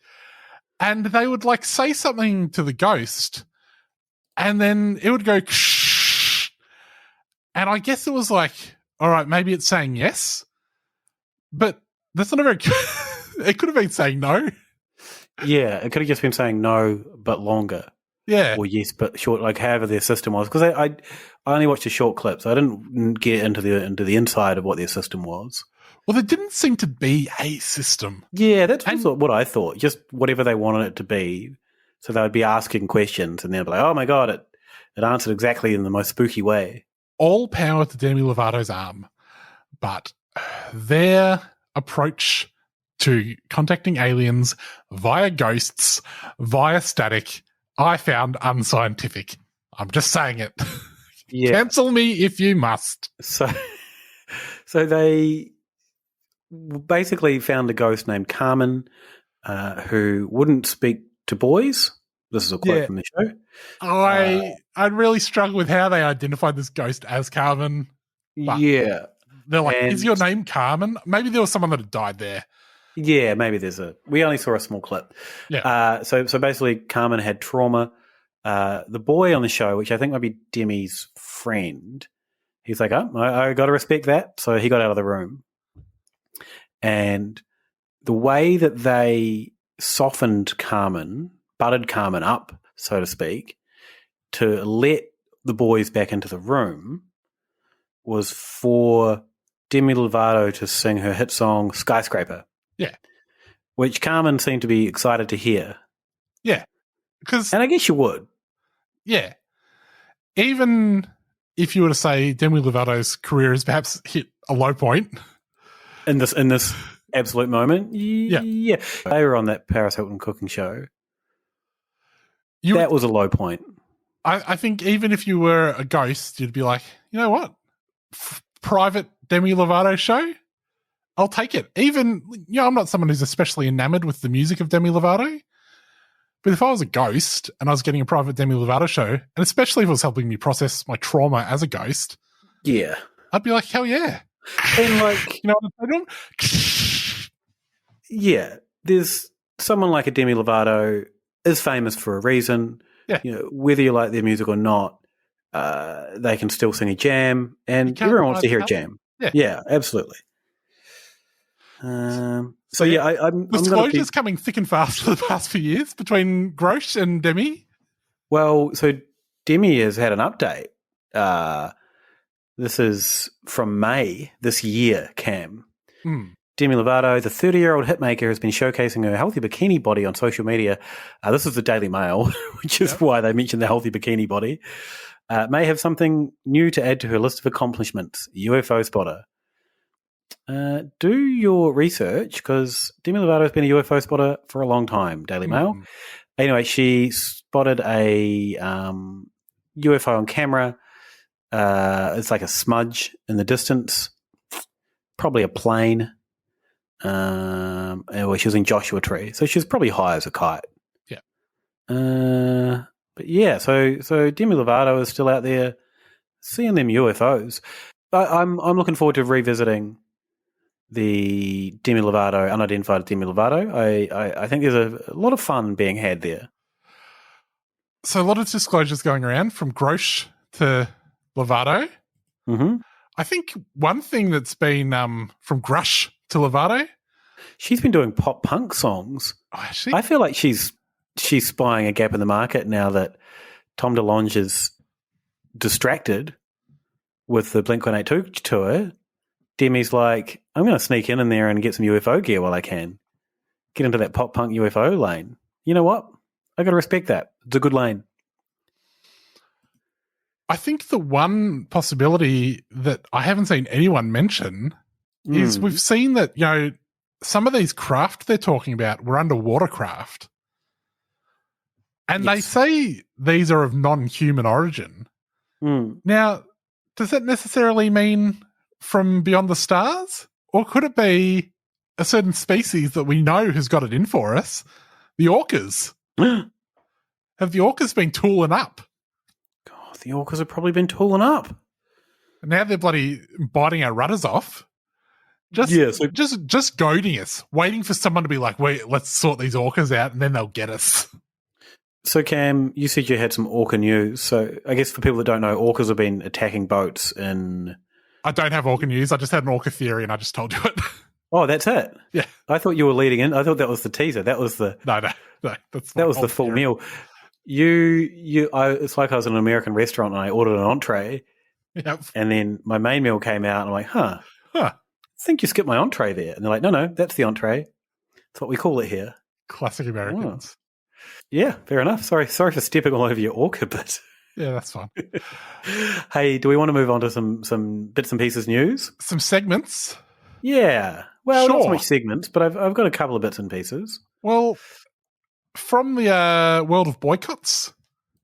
And they would like say something to the ghost, and then it would go. And I guess it was like, all right, maybe it's saying yes, but that's not a very. It could have been saying no. Yeah, it could have just been saying no, but longer. Yeah. Or yes, but short, like however their system was. Because I only watched a short clip, so I didn't get into the inside of what their system was. Well, there didn't seem to be a system. Yeah, that's what I thought. Just whatever they wanted it to be. So they would be asking questions, and they'd be like, "Oh my god, it answered exactly in the most spooky way." All power to Demi Lovato's arm, but their approach to contacting aliens via ghosts, via static, I found unscientific. I'm just saying it. Yeah. Cancel me if you must. So they basically found a ghost named Carmen who wouldn't speak to boys. This is a quote from the show. I'd really struggle with how they identified this ghost as Carmen. Yeah. They're like, is your name Carmen? Maybe there was someone that had died there. Yeah, maybe we only saw a small clip. Yeah. So basically Carmen had trauma. The boy on the show, which I think might be Demi's friend, he's like, oh, I got to respect that. So he got out of the room. And the way that they softened Carmen, buttered Carmen up, so to speak, to let the boys back into the room was for Demi Lovato to sing her hit song Skyscraper. Yeah. Which Carmen seemed to be excited to hear. Yeah. And I guess you would. Yeah. Even if you were to say Demi Lovato's career has perhaps hit a low point. In this absolute moment? Yeah. They were on that Paris Hilton cooking show. That was a low point. I think even if you were a ghost, you'd be like, you know what? Private Demi Lovato show? I'll take it. Even, I'm not someone who's especially enamored with the music of Demi Lovato. But if I was a ghost and I was getting a private Demi Lovato show, and especially if it was helping me process my trauma as a ghost, yeah, I'd be like, hell yeah. And like, you know what I'm saying? Yeah, there's someone like a Demi Lovato is famous for a reason. Yeah. Whether you like their music or not, they can still sing a jam, and everyone wants to hear a jam. Yeah, absolutely. I'm disclosures coming thick and fast for the past few years between Grosh and Demi. Well, so Demi has had an update. This is from May this year, Cam. Demi Lovato, the 30-year-old hitmaker, has been showcasing her healthy bikini body on social media. This is the Daily Mail, which is why they mentioned the healthy bikini body. May have something new to add to her list of accomplishments, UFO spotter. Do your research, because Demi Lovato has been a UFO spotter for a long time, Daily Mail. Anyway, she spotted a UFO on camera. It's like a smudge in the distance, probably a plane. Anyway, she was in Joshua Tree, so she was probably high as a kite. Yeah. But yeah, so Demi Lovato is still out there seeing them UFOs. I'm looking forward to revisiting the Demi Lovato, unidentified Demi Lovato. I think there's a lot of fun being had there. So a lot of disclosures going around from Grosh to Lovato. Mm-hmm. I think one thing that's been from Grush to Lovato, she's been doing pop punk songs. Oh, I feel like she's spying a gap in the market now that Tom DeLonge is distracted with the Blink-182 tour. Demi's like, I'm going to sneak in there and get some UFO gear while I can. Get into that pop punk UFO lane. You know what? I got to respect that. It's a good lane. I think the one possibility that I haven't seen anyone mention is we've seen that, some of these craft they're talking about were underwater craft. And they say these are of non-human origin. Now, does that necessarily mean from beyond the stars? Or could it be a certain species that we know has got it in for us? The orcas. Have the orcas been tooling up? God, The orcas have probably been tooling up. Now they're bloody biting our rudders off. Just goading us, waiting for someone to be like, wait, let's sort these orcas out, and then they'll get us. So, Cam, you said you had some orca news. So, I guess for people that don't know, orcas have been attacking boats in... I don't have orca news. I just had an orca theory, and I just told you it. Oh, that's it? Yeah. I thought you were leading in. I thought that was the teaser. That was the... No. That was the full meal. It's like I was in an American restaurant and I ordered an entree. Yep. And then my main meal came out and I'm like, huh. I think you skipped my entree there. And they're like, no, that's the entree. That's what we call it here. Classic Americans. Oh. Yeah, fair enough. Sorry for stepping all over your orca bit. Yeah, that's fine. Hey, do we want to move on to some bits and pieces news? Some segments? Yeah. Well, sure. Not so much segments, but I've got a couple of bits and pieces. Well, from the world of boycotts.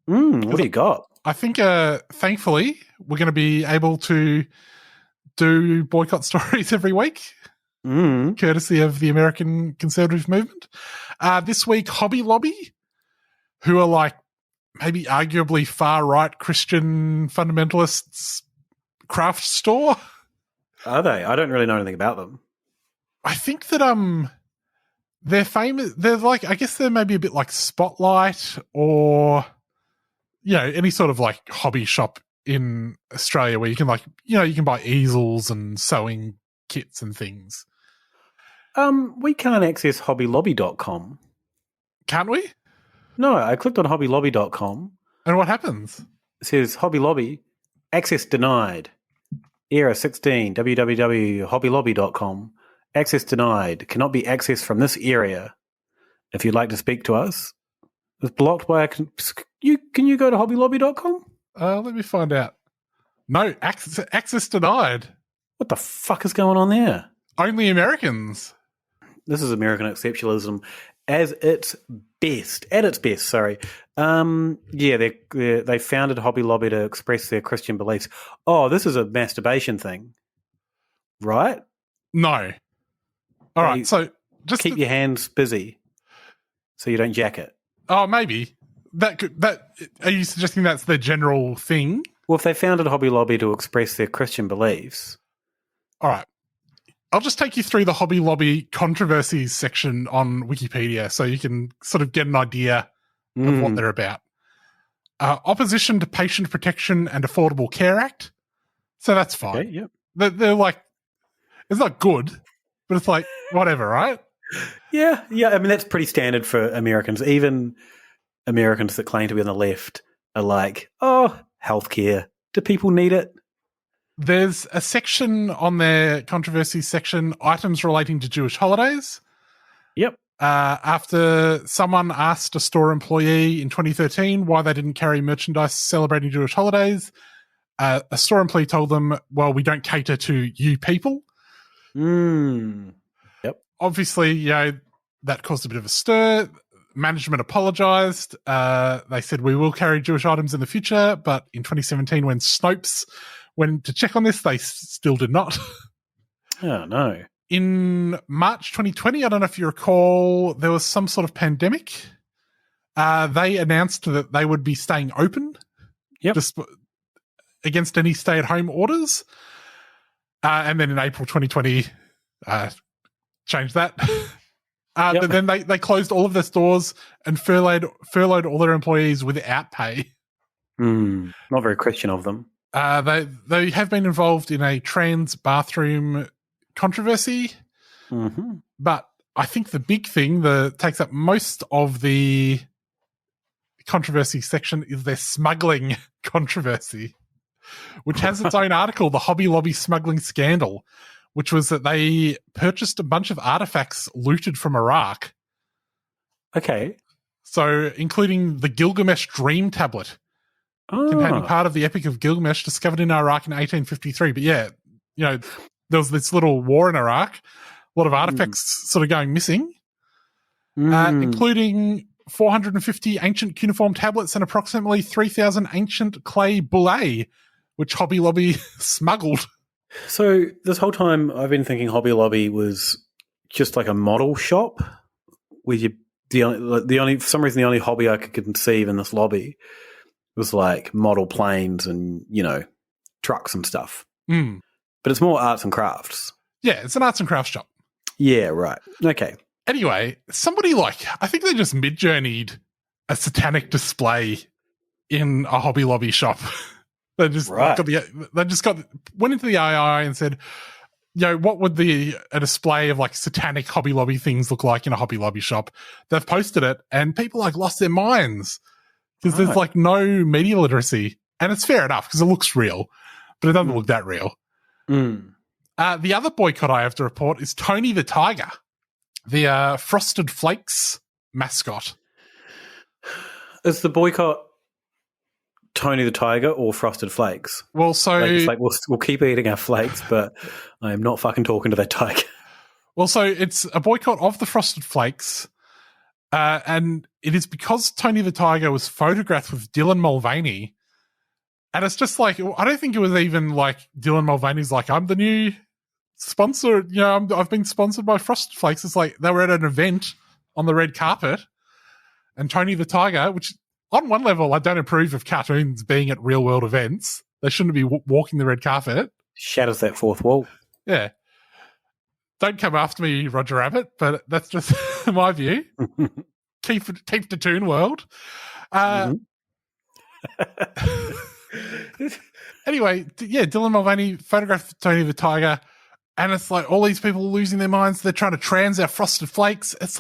What do you got? I think, thankfully, we're going to be able to do boycott stories every week, courtesy of the American conservative movement. This week, Hobby Lobby, who are like maybe arguably far-right Christian fundamentalists craft store. Are they? I don't really know anything about them. I think that they're famous. They're like, I guess they're maybe a bit like Spotlight or, any sort of like hobby shop in Australia where you can you can buy easels and sewing kits and things. We can't access hobbylobby.com. Can't we? No, I clicked on hobbylobby.com. And what happens? It says Hobby Lobby, access denied. Error 16, www.hobbylobby.com. Access denied. Cannot be accessed from this area. If you'd like to speak to us, it's blocked by can you go to hobbylobby.com? Let me find out. No, access denied. What the fuck is going on there? Only Americans. This is American exceptionalism at its best. Sorry. They founded Hobby Lobby to express their Christian beliefs. Oh, this is a masturbation thing, right? No. All right. So just keep your hands busy so you don't jack it. Oh, maybe that. Are you suggesting that's their general thing? Well, if they founded Hobby Lobby to express their Christian beliefs, all right. I'll just take you through the Hobby Lobby controversies section on Wikipedia so you can sort of get an idea of what they're about. Opposition to Patient Protection and Affordable Care Act. So that's fine. Okay, yep. They're like, it's not good, but it's like, whatever, right? Yeah. I mean, that's pretty standard for Americans. Even Americans that claim to be on the left are like, oh, healthcare. Do people need it? There's a section on their controversy section, items relating to Jewish holidays. Yep. After someone asked a store employee in 2013 why they didn't carry merchandise celebrating Jewish holidays, a store employee told them, well, we don't cater to you people. Yep. Obviously, that caused a bit of a stir. Management apologized. They said, we will carry Jewish items in the future, but in 2017 when Snopes went to check on this, they still did not. Oh, no. In March 2020, I don't know if you recall, there was some sort of pandemic. They announced that they would be staying open against any stay-at-home orders. And then in April 2020, changed that. But then they closed all of their stores and furloughed all their employees without pay. Not very Christian of them. They have been involved in a trans bathroom controversy, but I think the big thing that takes up most of the controversy section is their smuggling controversy, which has its own article, the Hobby Lobby smuggling scandal, which was that they purchased a bunch of artifacts looted from Iraq. Okay. So, including the Gilgamesh Dream Tablet, containing part of the Epic of Gilgamesh discovered in Iraq in 1853. But there was this little war in Iraq, a lot of artifacts sort of going missing, including 450 ancient cuneiform tablets and approximately 3,000 ancient clay bullae, which Hobby Lobby smuggled. So this whole time I've been thinking Hobby Lobby was just like a model shop where for some reason the only hobby I could conceive in this lobby was like model planes and, trucks and stuff. Mm. But it's more arts and crafts. Yeah, it's an arts and crafts shop. Yeah, right. Okay. Anyway, somebody I think they just mid-journeyed a satanic display in a Hobby Lobby shop. They just went into the AI and said, what would a display of like satanic Hobby Lobby things look like in a Hobby Lobby shop? They've posted it and people lost their minds because there's no media literacy. And it's fair enough because it looks real, but it doesn't look that real. Mm. The other boycott I have to report is Tony the Tiger, the Frosted Flakes mascot. Is the boycott Tony the Tiger or Frosted Flakes? Well, so it's like we'll keep eating our flakes, but I am not fucking talking to that tiger. Well, so it's a boycott of the Frosted Flakes, and it is because Tony the Tiger was photographed with Dylan Mulvaney, and it's just I don't think it was even Dylan Mulvaney's I'm the new sponsor. I've been sponsored by Frosted Flakes. It's they were at an event on the red carpet, and Tony the Tiger, which on one level, I don't approve of cartoons being at real world events. They shouldn't be walking the red carpet. Shatters that fourth wall. Yeah. Don't come after me, Roger Rabbit, but that's just my view. keep the Toon World. Anyway, Dylan Mulvaney photographed Tony the Tiger, and it's all these people are losing their minds. They're trying to trans our Frosted Flakes. It's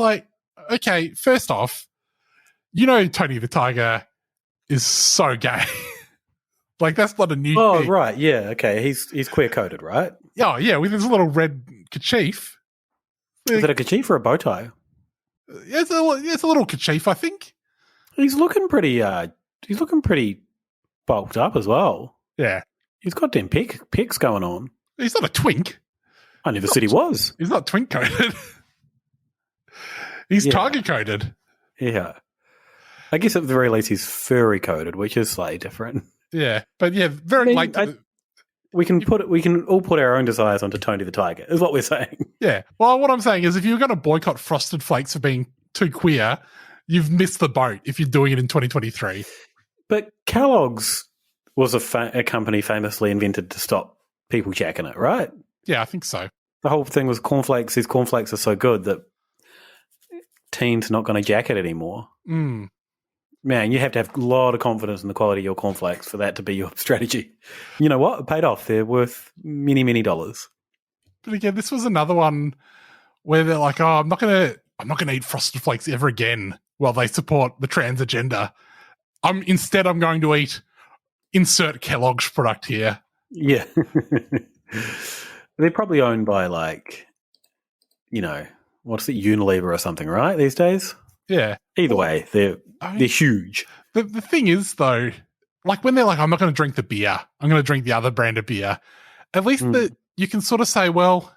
okay, first off, Tony the Tiger is so gay. That's not a new thing. Oh, right, yeah, okay. He's queer-coded, right? Oh, yeah, with his little red kerchief. Is it a kerchief or a bow tie? It's a little kerchief, I think. He's looking pretty bulked up as well. Yeah. He's got them pics going on. He's not a twink. I never said he was. He's not twink-coded. He's tiger-coded. Yeah. I guess at the very least he's furry-coded, which is slightly different. Yeah, but very late. We can all put our own desires onto Tony the Tiger, is what we're saying. Yeah. Well, what I'm saying is if you're going to boycott Frosted Flakes for being too queer, you've missed the boat if you're doing it in 2023. But Kellogg's was a company famously invented to stop people jacking it, right? Yeah, I think so. The whole thing was cornflakes. These cornflakes are so good that teens are not going to jack it anymore. Mm. Man, you have to have a lot of confidence in the quality of your cornflakes for that to be your strategy. You know what? It paid off. They're worth many, many dollars. But again, this was another one where they're like, "Oh, I'm not gonna eat Frosted Flakes ever again." While they support the trans agenda, I'm going to eat insert Kellogg's product here. Yeah, they're probably owned by what's it, Unilever or something, right? These days. Yeah. Either way, they're huge. The thing is, though, when they're I'm not going to drink the beer, I'm going to drink the other brand of beer. At least you can sort of say, well,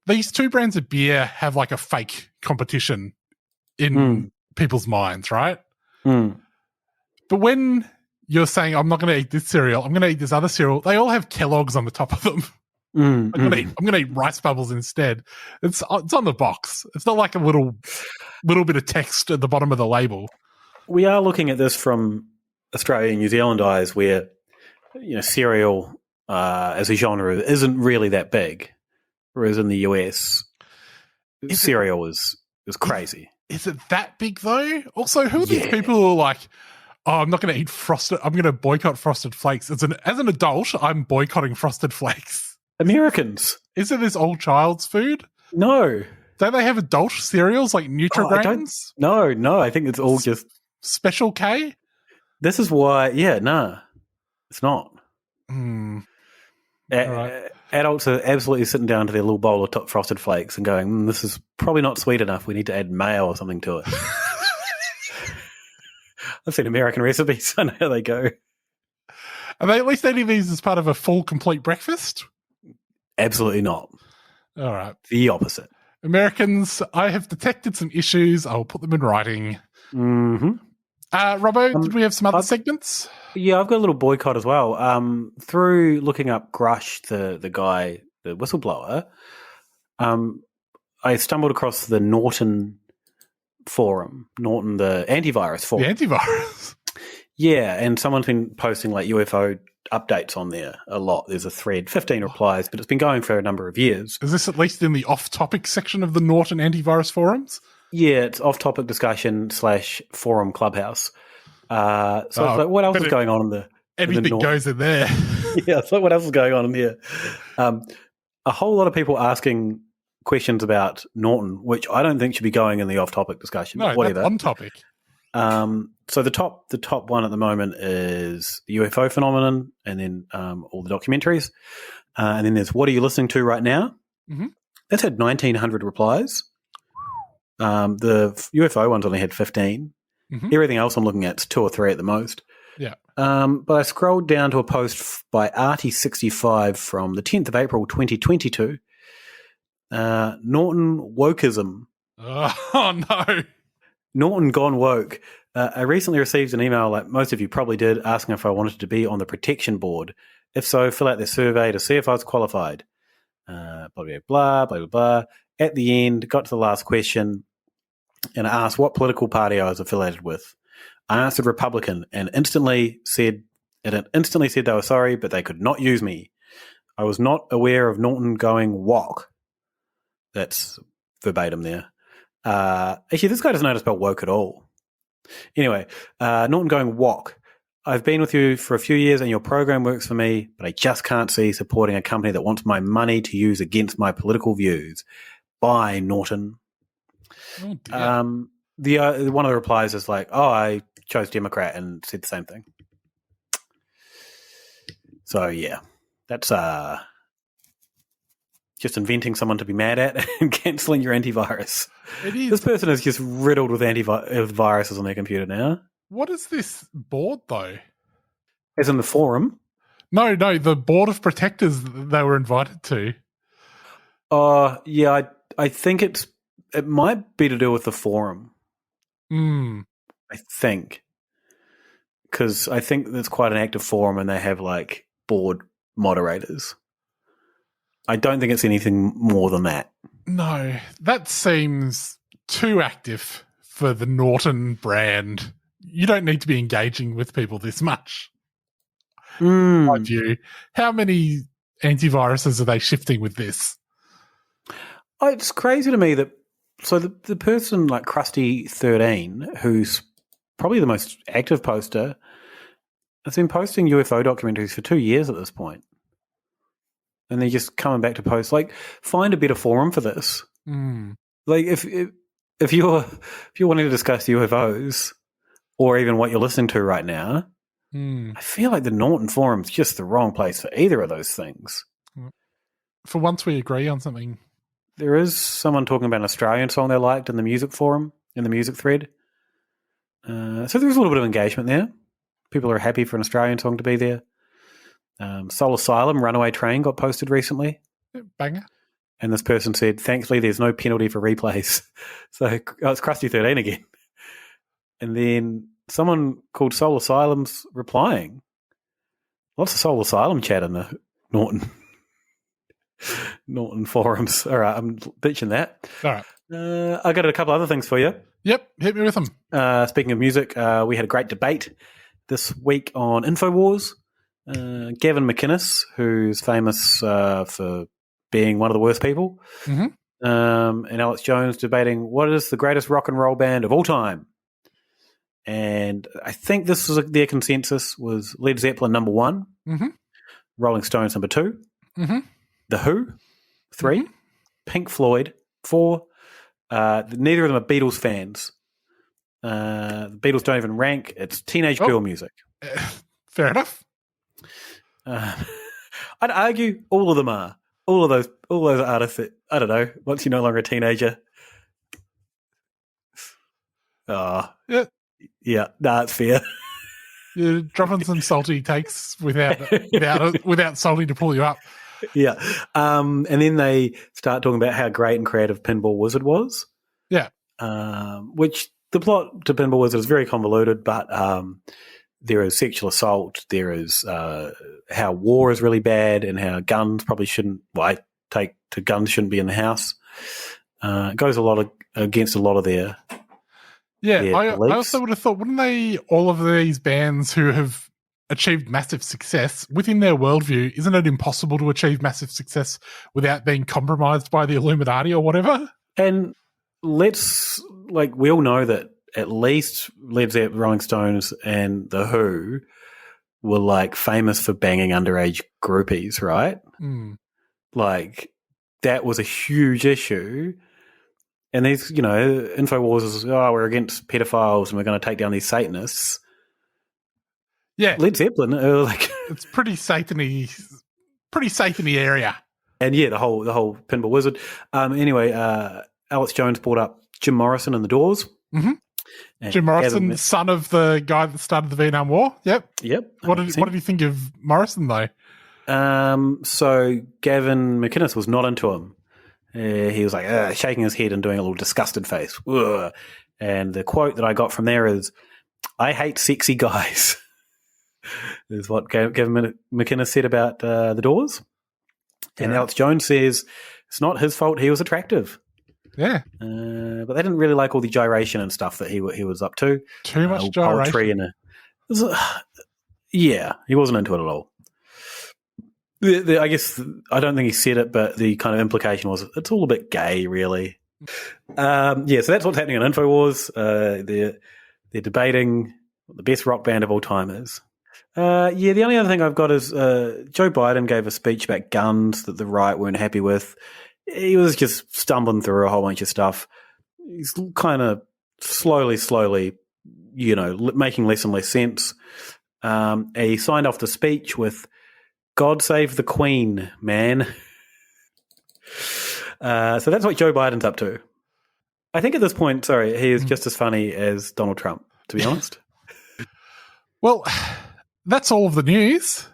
these two brands of beer have a fake competition in people's minds, right? Mm. But when you're saying, I'm not going to eat this cereal, I'm going to eat this other cereal, they all have Kellogg's on the top of them. I'm going to eat Rice Bubbles instead. It's on the box. It's not like a little bit of text at the bottom of the label. We are looking at this from Australia and New Zealand eyes, where cereal as a genre isn't really that big, whereas in the US, cereal is crazy. Is it that big though? Also, who are these people who are oh, I'm not going to eat Frosted. I'm going to boycott Frosted Flakes. As an adult, I'm boycotting Frosted Flakes. Americans. Isn't this all child's food? No. Don't they have adult cereals like Nutri-Grains? No. I think it's all just Special K. This is why. Yeah, nah, it's not. Right. Adults are absolutely sitting down to their little bowl of top Frosted Flakes and going, "This is probably not sweet enough. We need to add mayo or something to it." I've seen American recipes. I know how they go. Are they at least eating these as part of a full, complete breakfast? Absolutely not. All right. The opposite. Americans, I have detected some issues. I will put them in writing. Mm-hmm. Robbo, did we have some other segments? Yeah, I've got a little boycott as well. Through looking up Grush, the guy, the whistleblower, I stumbled across the Norton forum, the antivirus forum. The antivirus? Yeah, and someone's been posting like UFO updates on there a lot. There's a thread, 15 replies, but it's been going for a number of years. Is this at least in the off-topic section of the Norton antivirus forums? Yeah, it's off-topic discussion / forum clubhouse. So it's like, what else is going on in the everything goes in there? Yeah, it's like, what else is going on in there? A whole lot of people asking questions about Norton, which I don't think should be going in the off-topic discussion. No, whatever. that's on topic. So the top one at the moment is the UFO phenomenon, and then all the documentaries, and then there's what are you listening to right now? Mm-hmm. That's had 1,900 replies. The UFO ones only had 15. Mm-hmm. Everything else I'm looking at is 2 or 3 at the most. Yeah. But I scrolled down to a post by Artie65 from the 10th of April 2022. Norton wokeism. Oh no. Norton gone woke. I recently received an email, like most of you probably did, asking if I wanted to be on the protection board. If so, fill out the survey to see if I was qualified. Blah, blah, blah, blah, blah. At the end, got to the last question, and I asked what political party I was affiliated with. I answered Republican, and instantly said they were sorry, but they could not use me. I was not aware of Norton going woke. That's verbatim there. Actually, this guy doesn't know how to spell woke at all. Anyway, Norton going woke. I've been with you for a few years and your program works for me, but I just can't see supporting a company that wants my money to use against my political views. Bye, Norton. Oh, dear. One of the replies is like, oh, I chose Democrat and said the same thing. So, yeah, that's just inventing someone to be mad at and cancelling your antivirus. It is. This person is just riddled with viruses on their computer now. What is this board, though? As in the forum? No, the board of protectors that they were invited to. Yeah, I think it might be to do with the forum. I think. Because I think it's quite an active forum and they have, like, board moderators. I don't think it's anything more than that. No, that seems too active for the Norton brand. You don't need to be engaging with people this much. My view. How many antiviruses are they shifting with this? It's crazy to me that the person like Krusty13, who's probably the most active poster, has been posting UFO documentaries for 2 years at this point. And they're just coming back to post. Like, find a better forum for this. Like, if you're wanting to discuss UFOs or even what you're listening to right now, I feel like the Norton forum's just the wrong place for either of those things. For once, we agree on something. There is someone talking about an Australian song they liked in the music forum, in the music thread. So there's a little bit of engagement there. People are happy for an Australian song to be there. Soul Asylum, Runaway Train got posted recently. Banger. And this person said, thankfully there's no penalty for replays. So it's Krusty13 again. And then someone called Soul Asylum's replying. Lots of Soul Asylum chat in the Norton forums. All right, I'm ditching that. All right. I got a couple other things for you. Yep, hit me with them. Speaking of music, we had a great debate this week on InfoWars. Gavin McInnes, who's famous for being one of the worst people, and Alex Jones debating what is the greatest rock and roll band of all time. And I think this was their consensus was Led Zeppelin number 1, Rolling Stones number 2, The Who 3, Pink Floyd 4. Neither of them are Beatles fans. The Beatles don't even rank. It's teenage girl music. Fair enough. I'd argue all of them are. All those artists that, I don't know, once you're no longer a teenager. Yeah, it's fair. You're dropping some salty takes without salty to pull you up. Yeah. And then they start talking about how great and creative Pinball Wizard was. Yeah. Which the plot to Pinball Wizard is very convoluted, but there is sexual assault. There is how war is really bad and how guns probably shouldn't. Well, I take to guns shouldn't be in the house. It goes against a lot of their Yeah, their I beliefs. also would have thought, wouldn't they, all of these bands who have achieved massive success within their worldview, isn't it impossible to achieve massive success without being compromised by the Illuminati or whatever? And we all know that at least Led Zeppelin, Rolling Stones, and The Who were like famous for banging underage groupies, right? Mm. Like that was a huge issue. And these, InfoWars is, we're against pedophiles and we're going to take down these Satanists. Yeah. Led Zeppelin, it's pretty Satan-y area. And yeah, the whole Pinball Wizard. Anyway, Alex Jones brought up Jim Morrison and the Doors. Mm-hmm. Jim Morrison, son of the guy that started the Vietnam War. Yep. What did you think of Morrison though? So Gavin McInnes was not into him. He was like shaking his head and doing a little disgusted face. Ugh. And the quote that I got from there is, "I hate sexy guys." Is what Gavin McInnes said about the Doors. And Alex Jones says it's not his fault, he was attractive. Yeah. But they didn't really like all the gyration and stuff that he was up to. Too much gyration. Poetry yeah, he wasn't into it at all. I guess, I don't think he said it, but the kind of implication was it's all a bit gay, really. So that's what's happening on InfoWars. They're debating what the best rock band of all time is. The only other thing I've got is Joe Biden gave a speech about guns that the right weren't happy with. He was just stumbling through a whole bunch of stuff. He's kind of slowly, making less and less sense. He signed off the speech with, "God save the Queen, man." So that's what Joe Biden's up to. I think at this point, he is just as funny as Donald Trump, to be honest. Well, that's all of the news.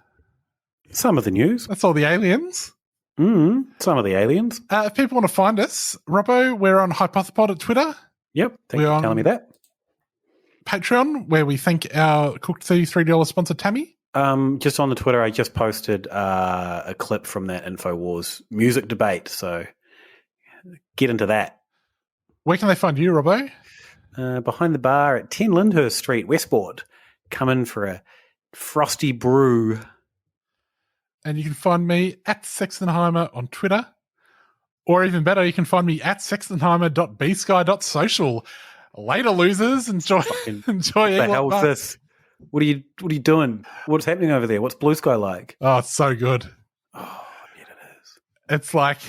Some of the news. That's all the aliens. Some of the aliens. If people want to find us, Robbo, we're on Hypothepod at Twitter. Yep, thank you for telling me that. Patreon, where we thank our Cooked $33 sponsor, Tammy. Just on the Twitter, I just posted a clip from that InfoWars music debate, so get into that. Where can they find you, Robbo? Behind the bar at 10 Lyndhurst Street, Westport. Come in for a frosty brew. And you can find me at Sextenheimer on Twitter. Or even better, you can find me at sextenheimer.bsky.social. Later, losers. Enjoy What the hell is this? What are you doing? What's happening over there? What's Blue Sky like? Oh, it's so good. Oh, yeah, it is. It's like,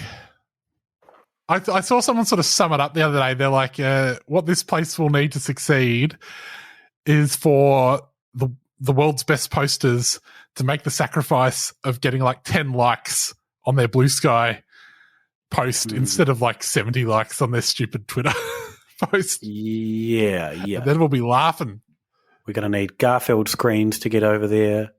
I saw someone sort of sum it up the other day. They're like, what this place will need to succeed is for the world's best posters to make the sacrifice of getting like 10 likes on their Blue Sky post instead of like 70 likes on their stupid Twitter post. Yeah. And then we'll be laughing. We're going to need Garfield screens to get over there.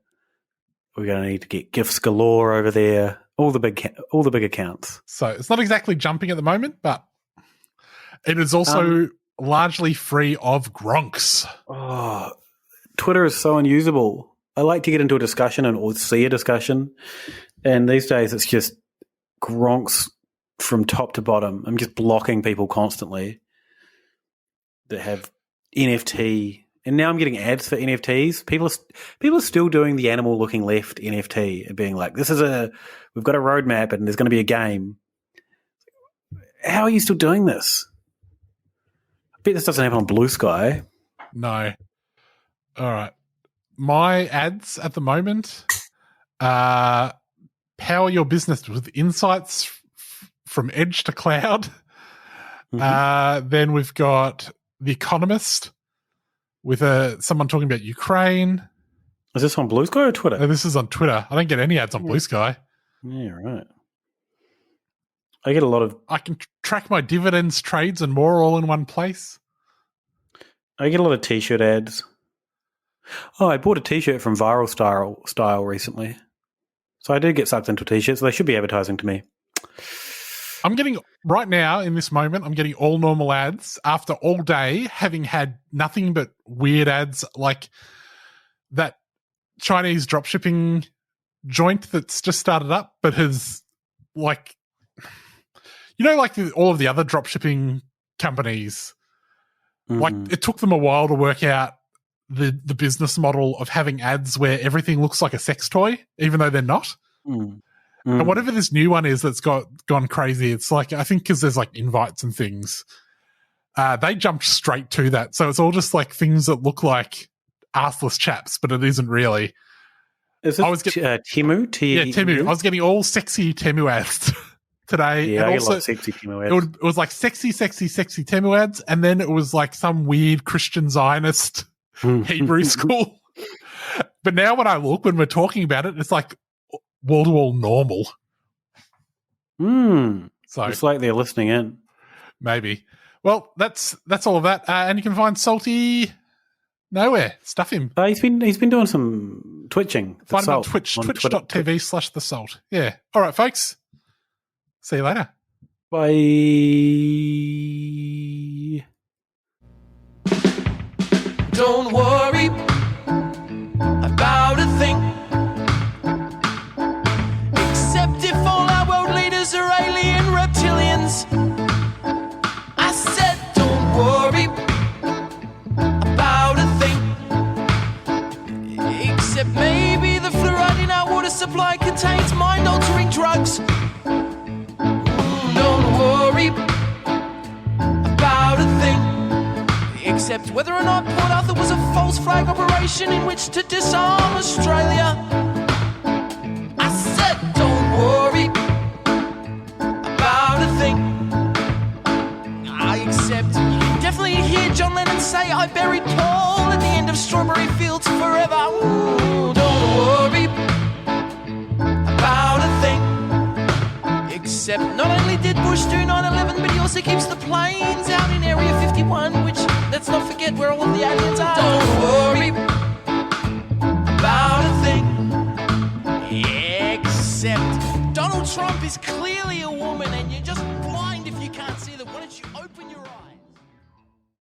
We're going to need to get gifts galore over there. All the big accounts. So it's not exactly jumping at the moment, but it is also largely free of gronks. Oh, Twitter is so unusable. I like to get into a discussion or see a discussion, and these days it's just gronks from top to bottom. I'm just blocking people constantly that have NFT, and now I'm getting ads for NFTs. People are still doing the animal looking left NFT and being like, we've got a roadmap and there's going to be a game. How are you still doing this? I bet this doesn't happen on Blue Sky. No. All right. My ads at the moment, power your business with insights from edge to cloud. Then we've got The Economist with someone talking about Ukraine. Is this on Blue Sky or Twitter? No, this is on Twitter. I don't get any ads on Blue Sky. Yeah, right. I get a lot of... I can track my dividends, trades, and more all in one place. I get a lot of T-shirt ads. Oh, I bought a T-shirt from Viral Style recently. So I did get sucked into T-shirts. So they should be advertising to me. I'm getting, right now, in this moment, I'm getting all normal ads after all day having had nothing but weird ads like that Chinese dropshipping joint that's just started up but has, like, you know, like all of the other dropshipping companies Like, it took them a while to work out the business model of having ads where everything looks like a sex toy, even though they're not. And whatever this new one is that's gone crazy, it's like, I think because there's like invites and things, they jumped straight to that. So it's all just like things that look like arseless chaps, but it isn't really. Is it Temu? Yeah, Temu. I was getting all sexy Temu ads today. Yeah, and I also, get a lot of sexy Temu ads. It was like sexy Temu ads, and then it was like some weird Christian Zionist Hebrew school. But now when we're talking about it, it's like wall-to-wall normal. So it's like they're listening in. Maybe. Well, that's all of that. And you can find Salty nowhere. Stuff him. He's been doing some twitching. Find him on Twitch, twitch.tv/The Salt. Yeah. All right, folks. See you later. Bye. Don't worry about a thing, except if all our world leaders are alien reptilians. I said don't worry about a thing, except maybe the fluoride in our water supply contains mind-altering drugs. Don't worry about a thing, except whether or not Port Arthur was a false flag operation in which to disarm Australia. I said don't worry about a thing. I accept. You can definitely hear John Lennon say I buried Paul at the end of Strawberry Fields Forever. Ooh, don't worry about a thing, except not only did Bush do 9/11, but he also keeps the planes out in Area 51, which, let's not forget where all of the aliens are. Don't worry about a thing, except Donald Trump is